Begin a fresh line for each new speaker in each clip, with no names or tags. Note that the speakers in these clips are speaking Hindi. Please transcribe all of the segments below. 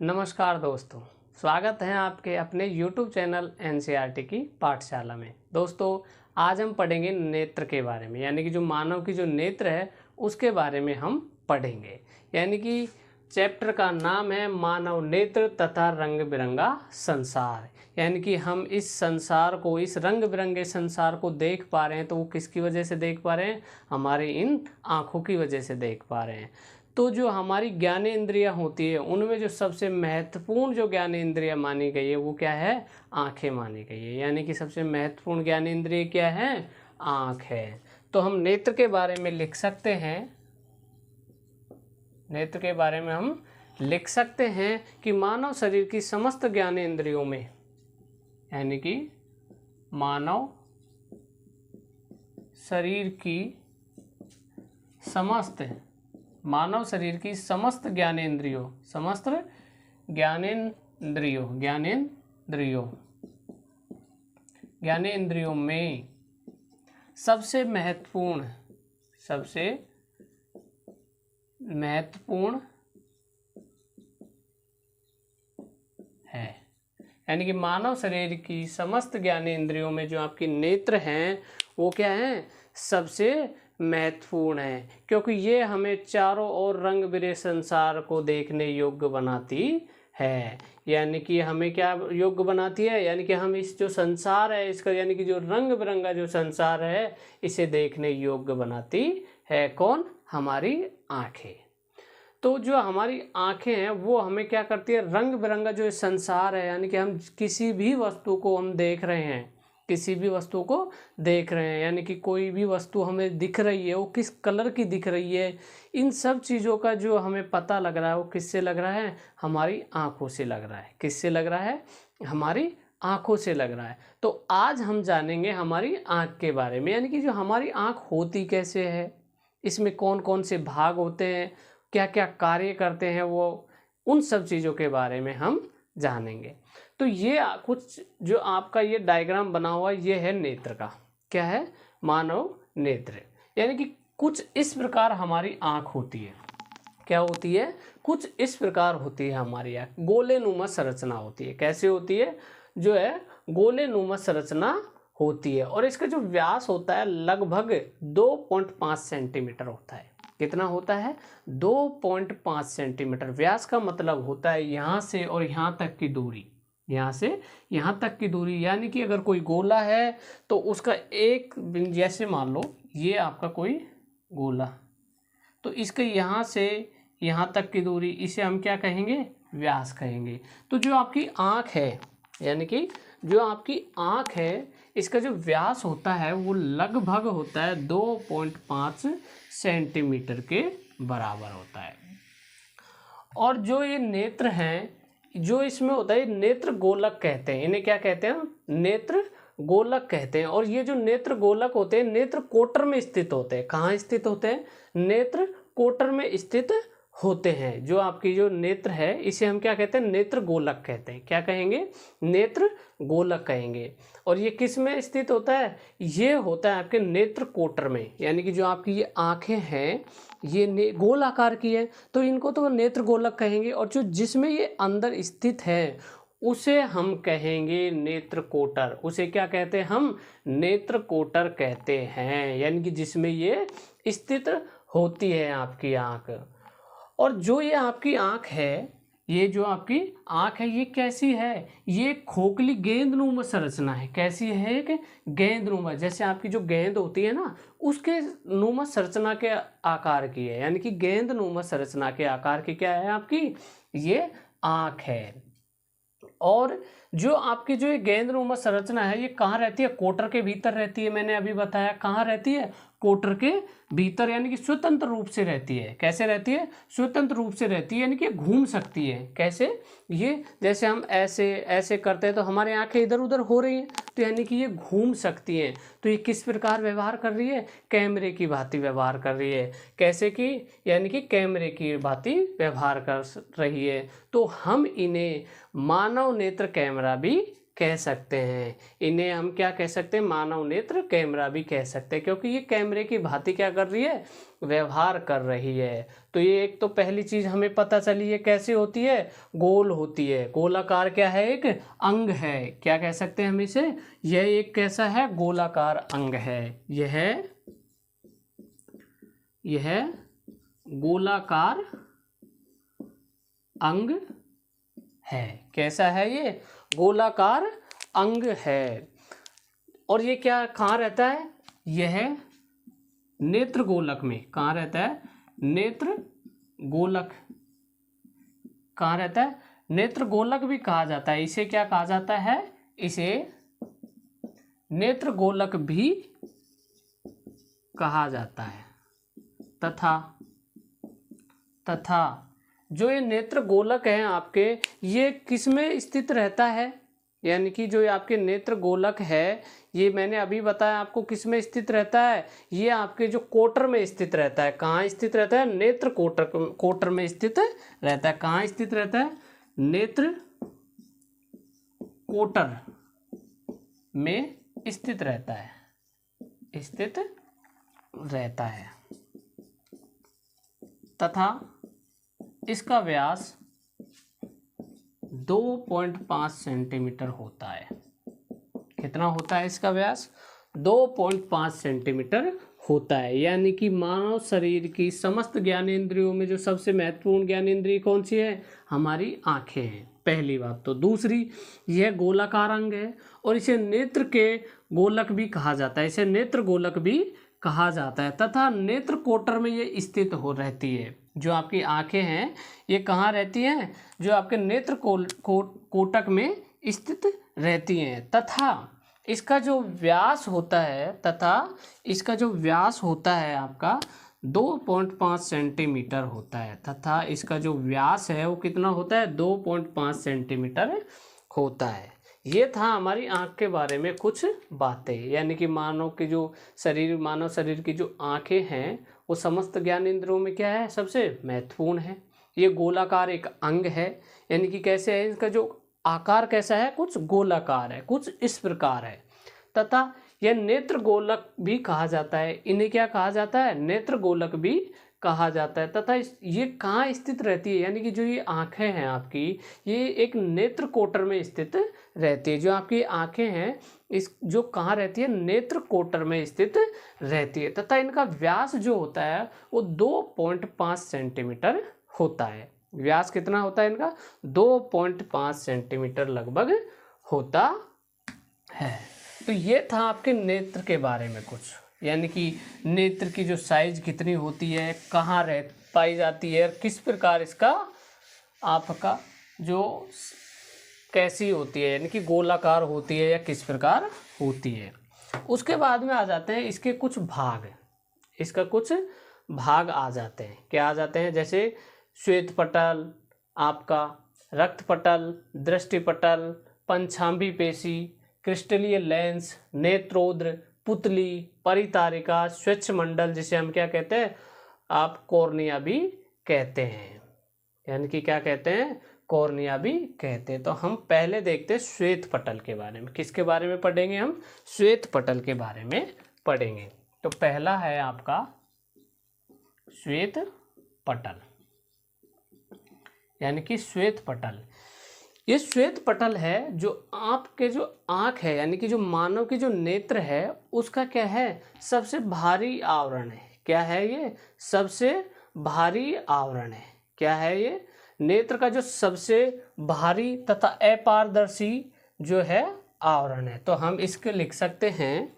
नमस्कार दोस्तों, स्वागत है आपके अपने YouTube चैनल NCERT की पाठशाला में। दोस्तों, आज हम पढ़ेंगे नेत्र के बारे में, यानी कि जो मानव की जो नेत्र है उसके बारे में हम पढ़ेंगे। यानी कि चैप्टर का नाम है मानव नेत्र तथा रंग बिरंगा संसार। यानी कि हम इस संसार को, इस रंग बिरंगे संसार को देख पा रहे हैं तो वो किसकी वजह से देख पा रहे हैं? हमारी इन आँखों की वजह से देख पा रहे हैं। तो जो हमारी ज्ञानेंद्रियाँ होती है उनमें जो सबसे महत्वपूर्ण जो ज्ञानेंद्रिय मानी गई है वो क्या है? आंखें मानी गई है। यानी कि सबसे महत्वपूर्ण ज्ञानेंद्रिय क्या है? आंख है। तो हम नेत्र के बारे में लिख सकते हैं, नेत्र के बारे में हम लिख सकते हैं कि मानव शरीर की समस्त ज्ञानेंद्रियों में, यानी कि मानव शरीर की समस्त ज्ञानेंद्रियों में सबसे महत्वपूर्ण है। यानी कि मानव शरीर की समस्त ज्ञानेंद्रियों में जो आपकी नेत्र हैं वो क्या है? सबसे महत्वपूर्ण है, क्योंकि ये हमें चारों ओर रंग बिरंगे संसार को देखने योग्य बनाती है। यानी कि हमें क्या योग्य बनाती है? यानी कि हम इस जो संसार है इसका, यानी कि जो रंग बिरंगा जो संसार है इसे देखने योग्य बनाती है। कौन? हमारी आँखें। तो जो हमारी आँखें हैं वो हमें क्या करती है? रंग बिरंगा जो संसार है, यानी कि हम किसी भी वस्तु को हम देख रहे हैं, यानी कि कोई भी वस्तु हमें दिख रही है वो किस कलर की दिख रही है, इन सब चीज़ों का जो हमें पता लग रहा है वो किससे लग रहा है? हमारी आँखों से लग रहा है। किससे लग रहा है? हमारी आँखों से लग रहा है। तो आज हम जानेंगे हमारी आँख के बारे में, यानी कि जो हमारी आँख होती कैसे है, इसमें कौन कौन से भाग होते हैं, क्या क्या कार्य करते हैं, वो उन सब चीज़ों के बारे में हम जानेंगे। तो ये कुछ जो आपका ये डायग्राम बना हुआ ये है नेत्र का। क्या है? मानव नेत्र। यानी कि कुछ इस प्रकार हमारी आँख होती है। क्या होती है? कुछ इस प्रकार होती है हमारी आँख। गोले नुमा संरचना होती है। कैसे होती है? जो है गोले नुमा संरचना होती है, और इसका जो व्यास होता है लगभग 2.5 सेंटीमीटर होता है। कितना होता है? 2.5 सेंटीमीटर। व्यास का मतलब होता है यहाँ से और यहाँ तक की दूरी, यहाँ से यहाँ तक की दूरी। यानी कि अगर कोई गोला है तो उसका एक, जैसे मान लो ये आपका कोई गोला, तो इसके यहाँ से यहाँ तक की दूरी, इसे हम क्या कहेंगे? व्यास कहेंगे। तो जो आपकी आँख है, यानी कि जो आपकी आँख है इसका जो व्यास होता है वो लगभग होता है 2.5 सेंटीमीटर के बराबर होता है। और जो ये नेत्र हैं, जो इसमें होता है नेत्र गोलक कहते हैं। इन्हें क्या कहते हैं? नेत्र गोलक कहते हैं। और ये जो नेत्र गोलक होते हैं नेत्र कोटर में स्थित होते हैं। कहाँ स्थित होते हैं? नेत्र कोटर में स्थित होते हैं। जो आपकी जो नेत्र है इसे हम क्या कहते हैं? नेत्र गोलक कहते हैं। क्या कहेंगे? नेत्र गोलक कहेंगे। और ये किस में स्थित होता है? ये होता है आपके नेत्र कोटर में। यानी कि जो आपकी ये आँखें हैं ये गोल आकार की है तो इनको तो नेत्र गोलक कहेंगे, और जो जिसमें ये अंदर स्थित है उसे हम कहेंगे नेत्र कोटर। उसे क्या कहते हैं हम? नेत्र कोटर कहते हैं। यानी कि जिसमें ये स्थित होती है आपकी आँख। और जो ये आपकी आँख है, ये जो आपकी आँख है ये कैसी है? ये खोखली गेंदनुमा संरचना है। कैसी है? एक गेंदनुमा, जैसे आपकी जो गेंद होती है ना उसके नुमा संरचना के आकार की है। यानी कि गेंदनुमा संरचना के आकार की क्या है आपकी? ये आँख है। और जो आपकी जो ये गेंदनुमा संरचना है ये कहाँ रहती है? कोटर के भीतर रहती है। मैंने अभी बताया कहाँ रहती है? कोटर के भीतर, यानी कि स्वतंत्र रूप से रहती है। कैसे रहती है? स्वतंत्र रूप से रहती है, यानी कि घूम सकती है। कैसे? ये जैसे हम ऐसे ऐसे करते हैं तो हमारी आंखें इधर उधर हो रही हैं, तो यानी कि ये घूम सकती हैं। तो ये किस प्रकार व्यवहार कर रही है? कैमरे की भांति व्यवहार कर रही है। कैसे की? यानी कि कैमरे की भांति व्यवहार कर रही है। तो हम इन्हें मानव नेत्र कैमरा भी कह सकते हैं। इन्हें हम क्या कह सकते हैं, मानव नेत्र कैमरा भी कह सकते हैं, क्योंकि ये कैमरे की भांति क्या कर रही है, व्यवहार कर रही है। तो ये एक तो पहली चीज हमें पता चली है कैसे होती है, गोल होती है। गोलाकार क्या है, एक अंग है। क्या कह सकते हैं हम इसे, यह एक कैसा है, गोलाकार अंग है। यह गोलाकार अंग है। कैसा है ये, गोलाकार अंग है। और ये क्या कहाँ रहता है, यह नेत्र गोलक में। कहाँ रहता है, नेत्र गोलक। कहाँ रहता है, नेत्र गोलक भी कहा जाता है। इसे क्या कहा जाता है, इसे नेत्र गोलक भी कहा जाता है। तथा जो ये नेत्र गोलक हैं आपके, ये किस में स्थित रहता है, यानी कि जो आपके नेत्र गोलक है, ये मैंने अभी बताया आपको किस में स्थित रहता है, ये आपके जो कोटर में स्थित रहता है। कहाँ स्थित रहता है, नेत्र कोटर में स्थित रहता है। कहाँ स्थित रहता है, नेत्र कोटर में स्थित रहता है, तथा इसका व्यास 2.5 सेंटीमीटर होता है। कितना होता है इसका व्यास, 2.5 सेंटीमीटर होता है। यानी कि मानव शरीर की समस्त ज्ञानेंद्रियों में जो सबसे महत्वपूर्ण ज्ञानेंद्रिय कौन सी है, हमारी आंखें हैं, पहली बात। तो दूसरी, यह गोलाकार अंग है और इसे नेत्र के गोलक भी कहा जाता है, इसे नेत्र गोलक भी कहा जाता है। तथा नेत्र कोटर में ये स्थित हो रहती है। जो आपकी आंखें हैं ये कहाँ रहती हैं, जो आपके नेत्र कोटक में स्थित रहती हैं। तथा इसका जो व्यास होता है, आपका 2.5 सेंटीमीटर होता है। तथा इसका जो व्यास है वो कितना होता है, 2.5 सेंटीमीटर होता है। ये था हमारी आँख के बारे में कुछ बातें। यानी कि मानव शरीर की जो आँखें हैं वो समस्त ज्ञान इंद्रियों में क्या है, सबसे महत्वपूर्ण है। ये गोलाकार एक अंग है। यानी कि कैसे है, इसका जो आकार कैसा है, कुछ गोलाकार है, कुछ इस प्रकार है। तथा यह नेत्र गोलक भी कहा जाता है। इन्हें क्या कहा जाता है, नेत्र गोलक भी कहा जाता है। तथा ये कहाँ स्थित रहती है, यानी कि जो ये आँखें हैं आपकी, ये एक नेत्र कोटर में स्थित रहती है। जो आपकी आँखें हैं इस जो कहाँ रहती है, नेत्र कोटर में स्थित रहती है। तथा इनका व्यास जो होता है वो 2.5 सेंटीमीटर होता है। व्यास कितना होता है इनका, 2.5 सेंटीमीटर लगभग होता है। तो ये था आपके नेत्र के बारे में कुछ, यानी कि नेत्र की जो साइज कितनी होती है, कहाँ पाई जाती है, और किस प्रकार इसका आपका जो कैसी होती है, यानी कि गोलाकार होती है या किस प्रकार होती है। उसके बाद में आ जाते हैं इसके कुछ भाग, इसका कुछ भाग आ जाते हैं। क्या आ जाते हैं, जैसे श्वेत पटल, आपका रक्त पटल, दृष्टि पटल, पंचांबी पेशी, क्रिस्टलीय लेंस, नेत्रोद्र, पुतली, परितारिका, स्वच्छ मंडल, जिसे हम क्या कहते हैं, आप कॉर्निया भी कहते हैं। यानी कि क्या कहते हैं, कॉर्निया भी कहते हैं। तो हम पहले देखते हैं श्वेत पटल के बारे में। किसके बारे में पढ़ेंगे हम, श्वेत पटल के बारे में पढ़ेंगे। तो पहला है आपका श्वेत पटल, यानी कि श्वेत पटल। ये श्वेत पटल है जो आपके जो आँख है, यानी कि जो मानव की जो नेत्र है उसका क्या है, सबसे भारी आवरण है। क्या है ये, सबसे भारी आवरण है। क्या है ये, नेत्र का जो सबसे भारी तथा अपारदर्शी जो है आवरण है। तो हम इसके लिख सकते हैं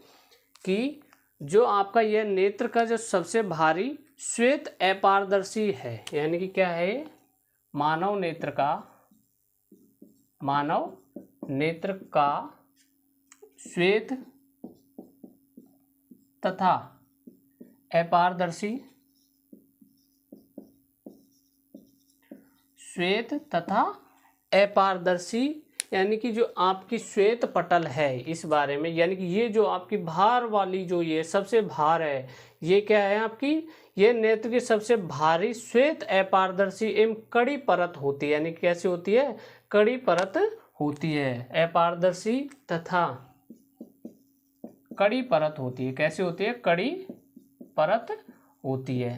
कि जो आपका यह नेत्र का जो सबसे भारी श्वेत अपारदर्शी है, यानी कि क्या है, मानव नेत्र का श्वेत तथा अपारदर्शी, श्वेत तथा अपारदर्शी, यानी कि जो आपकी श्वेत पटल है इस बारे में, यानी कि ये जो आपकी भार वाली जो ये सबसे भार है, ये क्या है आपकी, ये नेत्र की सबसे भारी श्वेत अपारदर्शी एवं कड़ी परत होती है। यानी कैसी होती है, कड़ी परत होती है, अपारदर्शी तथा कड़ी परत होती है। कैसी होती है? कड़ी परत होती है।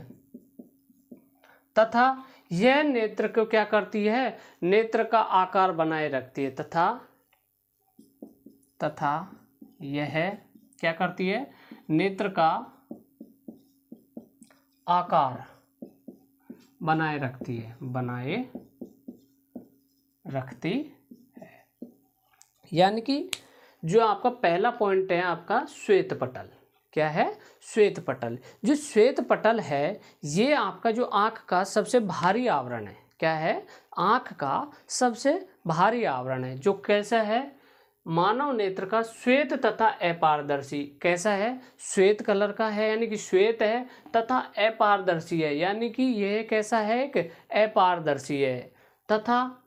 तथा यह नेत्र को क्या करती है? नेत्र का आकार बनाए रखती है। तथा यह क्या करती है? नेत्र का आकार बनाए रखती है, यानी कि जो आपका पहला पॉइंट है आपका श्वेत पटल, क्या है? श्वेत पटल। जो श्वेत पटल है ये आपका जो आँख का सबसे भारी आवरण है। क्या है? आँख का सबसे भारी आवरण है, जो कैसा है? मानव नेत्र का श्वेत तथा अपारदर्शी। कैसा है? श्वेत कलर का है, यानी कि श्वेत है, तथा अपारदर्शी है, यानी कि यह कैसा है? एक अपारदर्शी है। तथा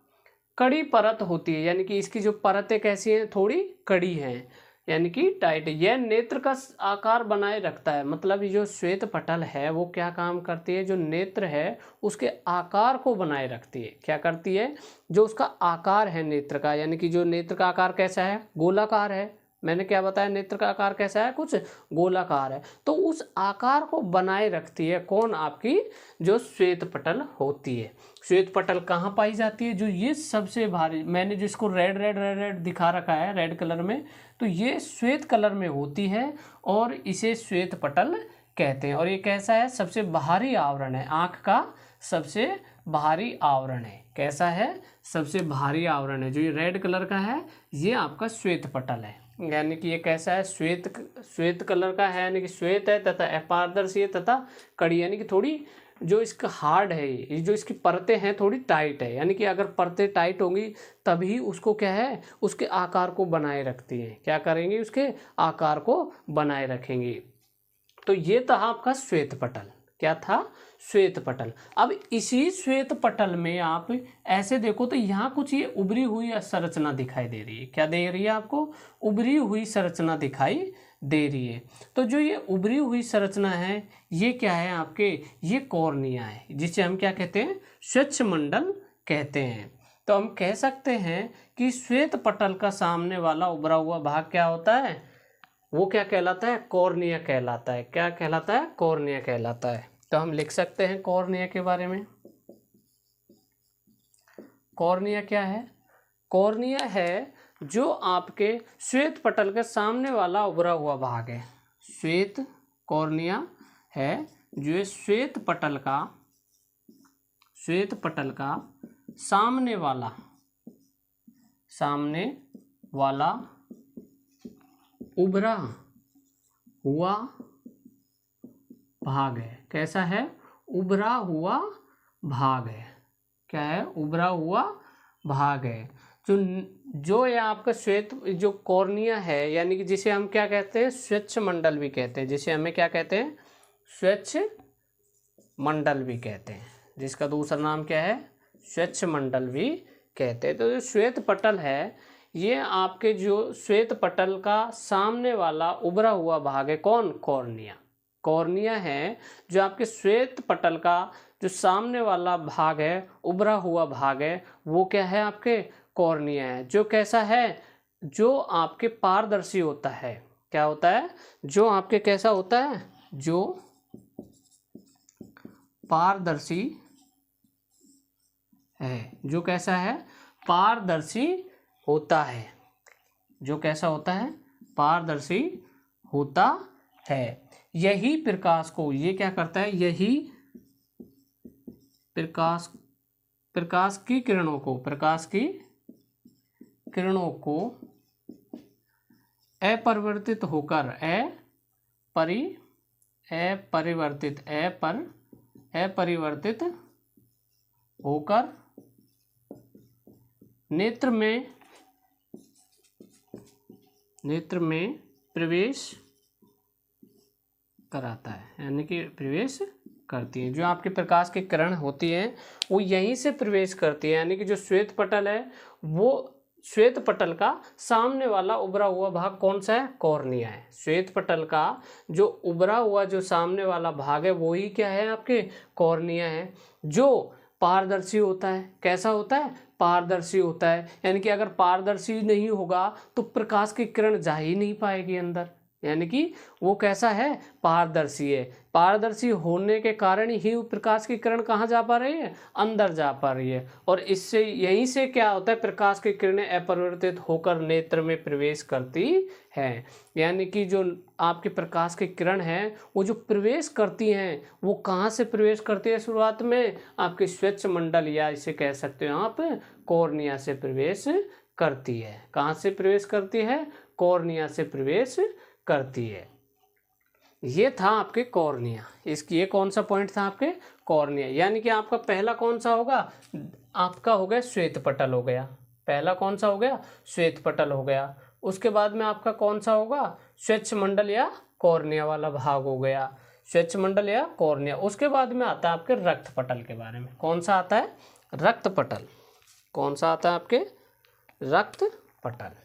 कड़ी परत होती है, यानी कि इसकी जो परतें कैसी हैं? थोड़ी कड़ी हैं, यानी कि टाइट। यह नेत्र का आकार बनाए रखता है, मतलब ये जो श्वेत पटल है वो क्या काम करती है? जो नेत्र है उसके आकार को बनाए रखती है। क्या करती है? जो उसका आकार है नेत्र का, यानी कि जो नेत्र का आकार कैसा है? गोलाकार है। मैंने क्या बताया? नेत्र का आकार कैसा है? कुछ गोलाकार है। तो उस आकार को बनाए रखती है कौन? आपकी जो श्वेत पटल होती है। श्वेत पटल कहाँ पाई जाती है? जो ये सबसे भारी, मैंने जिसको रेड रेड रेड रेड दिखा रखा है रेड कलर में, तो ये श्वेत कलर में होती है और इसे श्वेत पटल कहते हैं। और ये कैसा है? सबसे भारी आवरण है, आँख का सबसे भारी आवरण है। कैसा है? सबसे भारी आवरण है। जो ये रेड कलर का है ये आपका श्वेत पटल है, यानी कि ये कैसा है? श्वेत कलर का है, यानी कि श्वेत है तथा अपारदर्शी है तथा कड़ी, यानी कि थोड़ी जो इसका हार्ड है, ये जो इसकी परतें हैं थोड़ी टाइट है, यानी कि अगर परतें टाइट होंगी तभी उसको क्या है? उसके आकार को बनाए रखती हैं। क्या करेंगी? उसके आकार को बनाए रखेंगी। तो ये था आपका श्वेत पटल। क्या था? श्वेत पटल। अब इसी श्वेत पटल में आप ऐसे देखो तो यहाँ कुछ ये उभरी हुई संरचना दिखाई दे रही है। क्या दे रही है आपको? उभरी हुई संरचना दिखाई दे रही है। तो जो ये उभरी हुई संरचना है ये क्या है आपके? ये कॉर्निया है, जिसे हम क्या कहते हैं? स्वच्छमंडल कहते हैं। तो हम कह सकते हैं कि श्वेत पटल का सामने वाला उभरा हुआ भाग क्या होता है? वो क्या कहलाता है? कॉर्निया कहलाता है। क्या कहलाता है? कॉर्निया कहलाता है। तो हम लिख सकते हैं कॉर्निया के बारे में। कॉर्निया क्या है? कॉर्निया है जो आपके श्वेत पटल के सामने वाला उभरा हुआ भाग है। श्वेत कॉर्निया है जो श्वेत पटल का सामने वाला उभरा हुआ भाग है। कैसा है? उभरा हुआ भाग है। क्या है? उभरा हुआ भाग है। जो ये आपका श्वेत जो कॉर्निया है, यानी कि जिसे हम क्या कहते हैं? स्वच्छ मंडल भी कहते हैं। जिसे हमें क्या कहते हैं? स्वच्छ मंडल भी कहते हैं, जिसका दूसरा नाम क्या है? स्वच्छ मंडल भी कहते हैं। तो जो श्वेत पटल है ये आपके जो श्वेत पटल का सामने वाला उभरा हुआ भाग है। कौन? कॉर्निया। कॉर्निया है जो आपके श्वेत पटल का जो सामने वाला भाग है, उभरा हुआ भाग है, वो क्या है? आपके कॉर्निया है। जो कैसा है? जो आपके पारदर्शी होता है। क्या होता है? जो आपके कैसा होता है? जो पारदर्शी है। जो कैसा है? पारदर्शी होता है। जो कैसा होता है? पारदर्शी होता है। यही प्रकाश को ये क्या करता है? यही प्रकाश की किरणों को अपरिवर्तित होकर अपरिवर्तित होकर नेत्र में प्रवेश कराता है, यानी कि प्रवेश करती है। जो आपके प्रकाश की किरण होती है वो यहीं से प्रवेश करती है, यानी कि जो श्वेत पटल है वो श्वेत पटल का सामने वाला उभरा हुआ भाग कौन सा है? कॉर्निया है। श्वेत पटल का जो उभरा हुआ जो सामने वाला भाग है वही क्या है? आपके कॉर्निया है, जो पारदर्शी होता है। कैसा होता है? पारदर्शी होता है, यानी कि अगर पारदर्शी नहीं होगा तो प्रकाश की किरण जा ही नहीं पाएगी अंदर, यानी कि वो कैसा है, पारदर्शी है। पारदर्शी होने के कारण ही प्रकाश की किरण कहाँ जा पा रही है, अंदर जा पा रही है। और इससे यहीं से क्या होता है, प्रकाश की किरणें अपरिवर्तित होकर नेत्र में प्रवेश करती हैं। यानी कि जो आपकी प्रकाश की किरण है वो जो प्रवेश करती हैं वो कहाँ से प्रवेश करती है, शुरुआत में आपके श्वेत मंडल या इसे कह सकते हो आप कॉर्निया से प्रवेश करती है। कहाँ से प्रवेश करती है, कॉर्निया से प्रवेश करती है। ये था आपके कॉर्निया। इसकी ये कौन सा पॉइंट था आपके, कॉर्निया। यानी कि आपका पहला कौन सा होगा, आपका हो गया श्वेत पटल हो गया। पहला कौन सा हो गया, श्वेत पटल हो गया। उसके बाद में आपका कौन सा होगा, श्वेत मंडल या कॉर्निया वाला भाग हो गया, श्वेत मंडल या कॉर्निया। उसके बाद में आता है आपके रक्त पटल के बारे में। कौन सा आता है, रक्त पटल। कौन सा आता है आपके, रक्त पटल।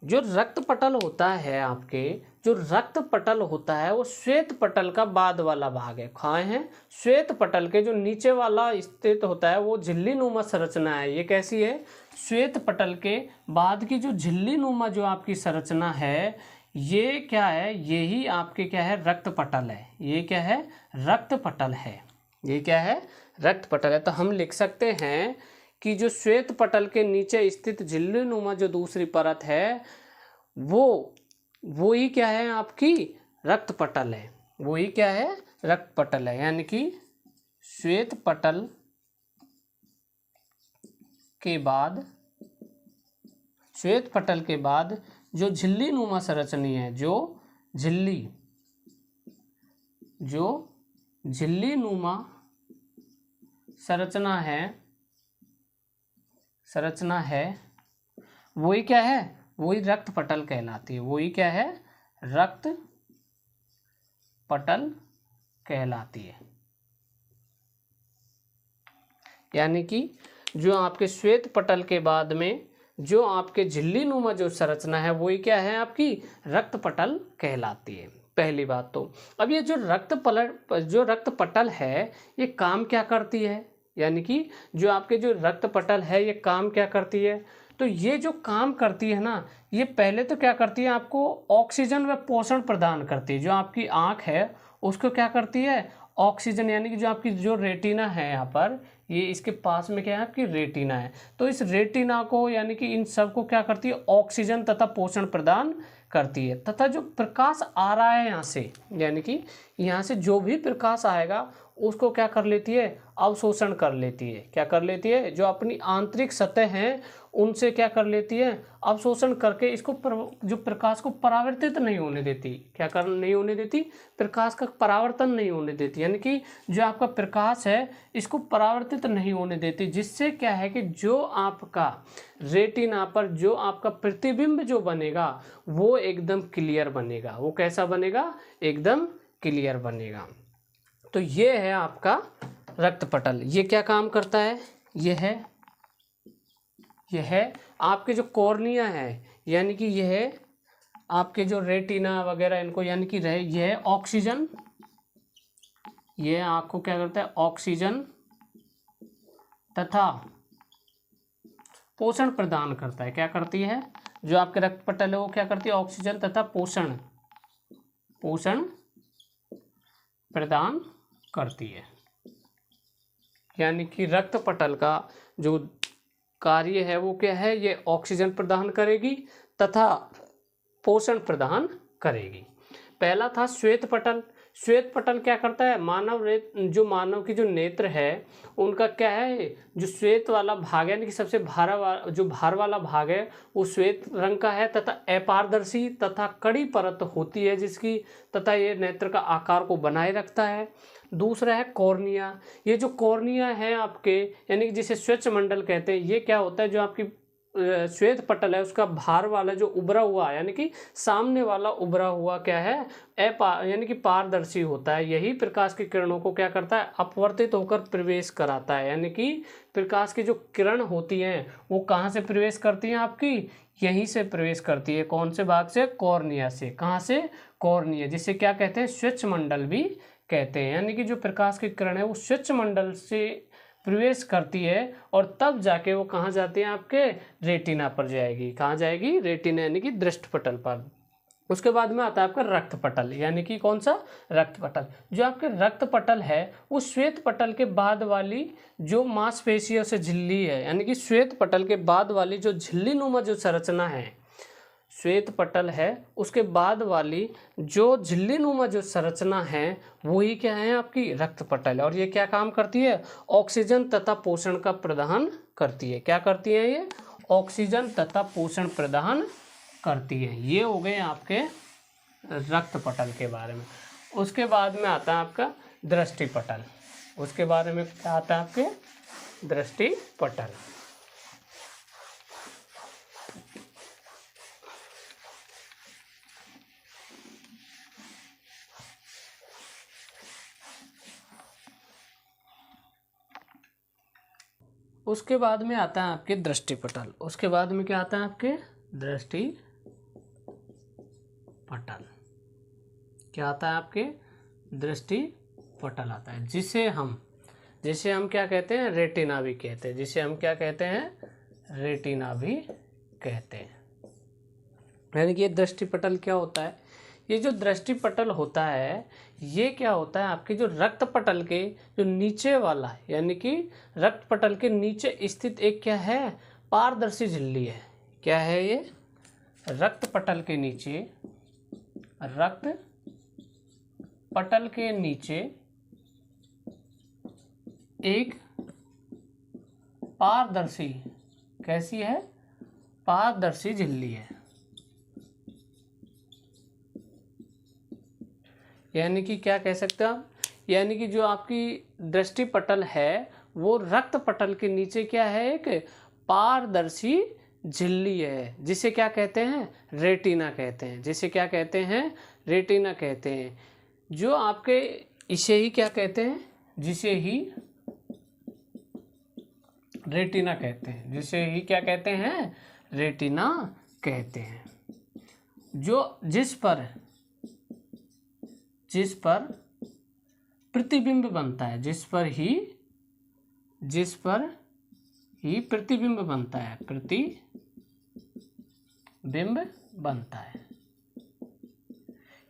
जो रक्त पटल होता है आपके, जो रक्त पटल होता है वो श्वेत पटल का बाद वाला भाग है। खाए हैं, श्वेत पटल के जो नीचे वाला स्थित होता है वो झिल्ली नुमा संरचना है। ये कैसी है, श्वेत पटल के बाद की जो झिल्ली नुमा जो आपकी संरचना है, ये क्या है, यही आपके क्या है, रक्त पटल है। ये क्या है, रक्त पटल है। ये क्या है, रक्त पटल है। तो हम लिख सकते हैं कि जो श्वेत पटल के नीचे स्थित झिल्ली नुमा जो दूसरी परत है वो ही क्या है, आपकी रक्त पटल है। वो ही क्या है, रक्त पटल है। यानी कि श्वेत पटल के बाद, श्वेत पटल के बाद जो झिल्ली नुमा संरचना है, जो झिल्ली नुमा संरचना है वही क्या है, वही रक्त पटल कहलाती है। वही क्या है, रक्त पटल कहलाती है। यानी कि जो आपके श्वेत पटल के बाद में जो आपके झिल्ली नुमा जो संरचना है वही क्या है, आपकी रक्त पटल कहलाती है। पहली बात तो अब ये जो रक्त पटल है ये काम क्या करती है, यानी कि जो आपके जो रक्त पटल है ये काम क्या करती है। तो ये जो काम करती है ना, ये पहले तो क्या करती है, आपको ऑक्सीजन व पोषण प्रदान करती है। जो आपकी आँख है उसको क्या करती है, ऑक्सीजन, यानी कि जो आपकी जो रेटिना है यहाँ पर, ये इसके पास में क्या है, आपकी रेटिना है। तो इस रेटिना को यानी कि इन सब को क्या करती है, ऑक्सीजन तथा पोषण प्रदान करती है। तथा जो प्रकाश आ रहा है यहाँ से, यानी कि यहाँ से जो भी प्रकाश आएगा उसको क्या कर लेती है, अवशोषण कर लेती है। क्या कर लेती है, जो अपनी आंतरिक सतह हैं उनसे क्या कर लेती है, अवशोषण करके इसको जो प्रकाश को परावर्तित नहीं होने देती। क्या कर नहीं होने देती, प्रकाश का परावर्तन नहीं होने देती। यानी कि जो आपका प्रकाश है इसको परावर्तित नहीं होने देती, जिससे क्या है कि जो आपका रेटिना पर जो आपका प्रतिबिंब जो बनेगा वो एकदम क्लियर बनेगा। वो कैसा बनेगा, एकदम क्लियर बनेगा। तो ये है आपका रक्त पटल। ये क्या काम करता है, यह है आपके जो कॉर्निया है, यानी कि यह है आपके जो रेटिना वगैरह इनको, यानी कि यह ऑक्सीजन, यह आपको क्या करता है, ऑक्सीजन तथा पोषण प्रदान करता है। क्या करती है, जो आपके रक्त पटल है वो क्या करती है, ऑक्सीजन तथा पोषण प्रदान करती है। यानी कि रक्त पटल का जो कार्य है वो क्या है, ये ऑक्सीजन प्रदान करेगी तथा पोषण प्रदान करेगी। पहला था श्वेत पटल। श्वेत पटल क्या करता है, मानव की जो नेत्र है उनका क्या है, जो श्वेत वाला भाग है, यानी कि सबसे भार वाला भाग है वो श्वेत रंग का है तथा अपारदर्शी तथा कड़ी परत होती है जिसकी, तथा ये नेत्र का आकार को बनाए रखता है। दूसरा है कॉर्निया। ये जो कॉर्निया है आपके, यानी कि जिसे श्वेत मंडल कहते हैं, ये क्या होता है, जो आपकी श्वेत पटल है उसका भार वाला जो उभरा हुआ, यानी कि सामने वाला उभरा हुआ क्या है, यानी कि पारदर्शी होता है। यही प्रकाश की किरणों को क्या करता है, अपवर्तित होकर प्रवेश कराता है। यानी कि प्रकाश की जो किरण होती हैं वो कहाँ से प्रवेश करती हैं, आपकी यहीं से प्रवेश करती है। कौन से भाग से, कॉर्निया से। कहाँ से, कॉर्निया, जिसे क्या कहते हैं, श्वेत मंडल भी कहते हैं। यानी कि जो प्रकाश की किरण है वो स्वच्छ मंडल से प्रवेश करती है और तब जाके वो कहाँ जाती है, आपके रेटिना पर जाएगी। कहाँ जाएगी, रेटिना यानी कि दृष्टि पटल पर। उसके बाद में आता है आपका रक्त पटल, यानी कि कौन सा, रक्त पटल। जो आपके रक्त पटल है वो श्वेत पटल के बाद वाली जो मांसपेशियों से झिल्ली है, यानी कि श्वेत पटल के बाद वाली जो झिल्ली नुमा जो संरचना है, श्वेत पटल है उसके बाद वाली जो झिल्ली नुमा जो संरचना है वही क्या है, आपकी रक्त पटल है। और ये क्या काम करती है, ऑक्सीजन तथा पोषण का प्रदान करती है। क्या करती है ये, ऑक्सीजन तथा पोषण प्रदान करती है। ये हो गए आपके रक्त पटल के बारे में। उसके बाद में आता है आपका दृष्टि पटल। उसके बारे में क्या आता है, आपके दृष्टि पटल। उसके बाद में आता है आपके दृष्टि पटल। उसके बाद में क्या आता है, आपके दृष्टि पटल। क्या आता है, आपके दृष्टि पटल आता है, जिसे हम क्या कहते हैं, रेटिना भी कहते हैं। जिसे हम क्या कहते हैं, रेटिना भी कहते हैं। यानी कि ये दृष्टि पटल क्या होता है, ये जो दृष्टि पटल होता है ये क्या होता है, आपके जो रक्त पटल के जो नीचे वाला, यानी कि रक्त पटल के नीचे स्थित एक क्या है, पारदर्शी झिल्ली है। क्या है ये, रक्त पटल के नीचे, रक्त पटल के नीचे एक पारदर्शी, कैसी है, पारदर्शी झिल्ली है। यानी कि क्या कह सकते हैं आप, यानी कि जो आपकी दृष्टि पटल है वो रक्त पटल के नीचे क्या है, एक पारदर्शी झिल्ली है, जिसे क्या कहते हैं, रेटिना कहते हैं। जिसे क्या कहते हैं, रेटिना कहते हैं। जो आपके इसे ही क्या कहते हैं, जिसे ही रेटिना कहते हैं। जिसे ही क्या कहते हैं, रेटिना कहते हैं। जो जिस पर प्रतिबिंब बनता है, जिस पर ही प्रतिबिंब बनता है, प्रतिबिंब बनता है।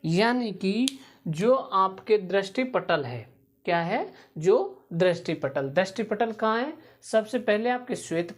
यानी कि जो आपके दृष्टि पटल है, क्या है, जो दृष्टि पटल कहाँ है, सबसे पहले आपके श्वेत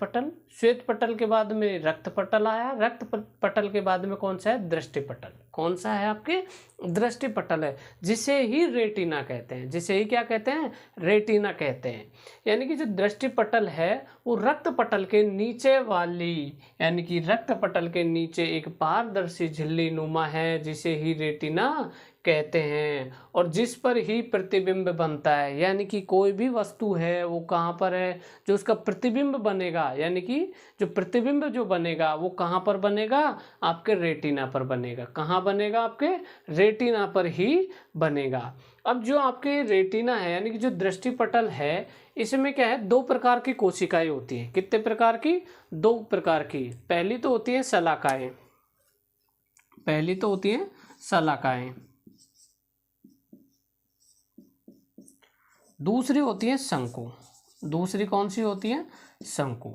पटल के बाद में रक्त पटल आया, रक्त पटल के बाद में कौन सा है, दृष्टि पटल। कौन सा है, आपके दृष्टि पटल है, जिसे ही रेटिना कहते हैं। जिसे ही क्या कहते हैं, रेटिना कहते हैं। यानी कि जो दृष्टि पटल है वो रक्त पटल के नीचे वाली, यानी कि रक्त पटल के नीचे एक पारदर्शी झिल्ली नुमा है, जिसे ही रेटिना कहते हैं, और जिस पर ही प्रतिबिंब बनता है। यानी कि कोई भी वस्तु है वो कहाँ पर है, जो उसका प्रतिबिंब बनेगा, यानी कि जो प्रतिबिंब जो बनेगा वो कहाँ पर बनेगा, आपके रेटिना पर बनेगा। कहाँ बनेगा, आपके रेटिना पर ही बनेगा। अब जो आपके रेटिना है, यानी कि जो दृष्टि पटल है, इसमें क्या है, दो प्रकार की कोशिकाएं होती हैं। कितने प्रकार की, दो प्रकार की। पहली तो होती है शलाकाएं, दूसरी होती है शंकु। दूसरी कौन सी होती है, शंकु।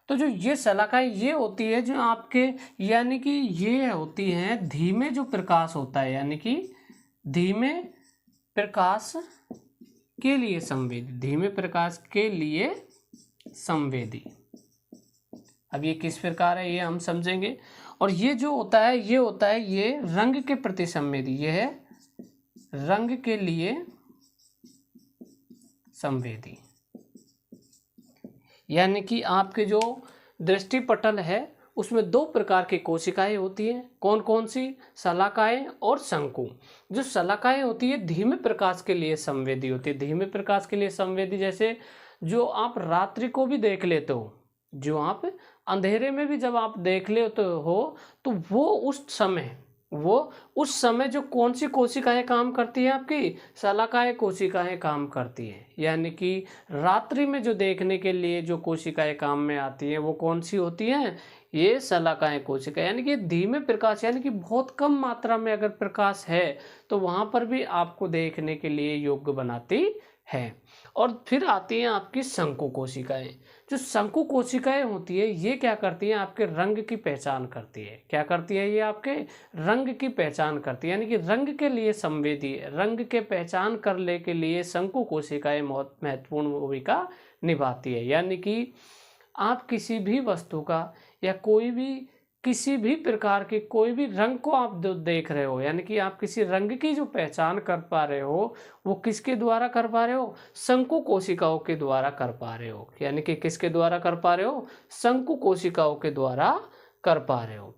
तो जो ये शलाकाएं ये होती है जो आपके, यानी कि ये होती हैं धीमे जो प्रकाश होता है, यानी कि धीमे प्रकाश के लिए संवेदी, धीमे प्रकाश के लिए संवेदी। अब ये किस प्रकार है ये हम समझेंगे। और ये जो होता है ये रंग के प्रति संवेदी, ये है रंग के लिए संवेदी। यानी कि आपके जो दृष्टि पटल है उसमें दो प्रकार की कोशिकाएं होती हैं। कौन कौन सी, शलाकाएं और शंकु। जो शलाकाएं होती है धीमे प्रकाश के लिए संवेदी होती है। धीमे प्रकाश के लिए संवेदी, जैसे जो आप रात्रि को भी देख लेते हो, जो आप अंधेरे में भी जब आप देख लेते हो, तो वो उस समय जो कौन सी कोशिकाएं काम करती हैं, आपकी शलाकाएं कोशिकाएं काम करती हैं। यानी कि रात्रि में जो देखने के लिए जो कोशिकाएं काम में आती हैं वो कौन सी होती हैं, ये शलाकाएं कोशिका, यानी कि धीमे प्रकाश, यानी कि बहुत कम मात्रा में अगर प्रकाश है तो वहाँ पर भी आपको देखने के लिए योग्य बनाती है। और फिर आती हैं आपकी शंकु कोशिकाएं। जो शंकु कोशिकाएं होती है ये क्या करती हैं, आपके रंग की पहचान करती है। क्या करती है ये, आपके रंग की पहचान करती है, यानी कि रंग के लिए संवेदी है। रंग के पहचान करने के लिए शंकु कोशिकाएं बहुत महत्वपूर्ण भूमिका निभाती है। यानी कि आप किसी भी वस्तु का या कोई भी किसी भी प्रकार के कोई भी रंग को आप देख रहे हो, यानी कि आप किसी रंग की जो पहचान कर पा रहे हो वो किसके द्वारा कर पा रहे हो, शंकु कोशिकाओं के द्वारा कर पा रहे हो। यानी कि किसके द्वारा कर पा रहे हो, शंकु कोशिकाओं के द्वारा कर पा रहे हो।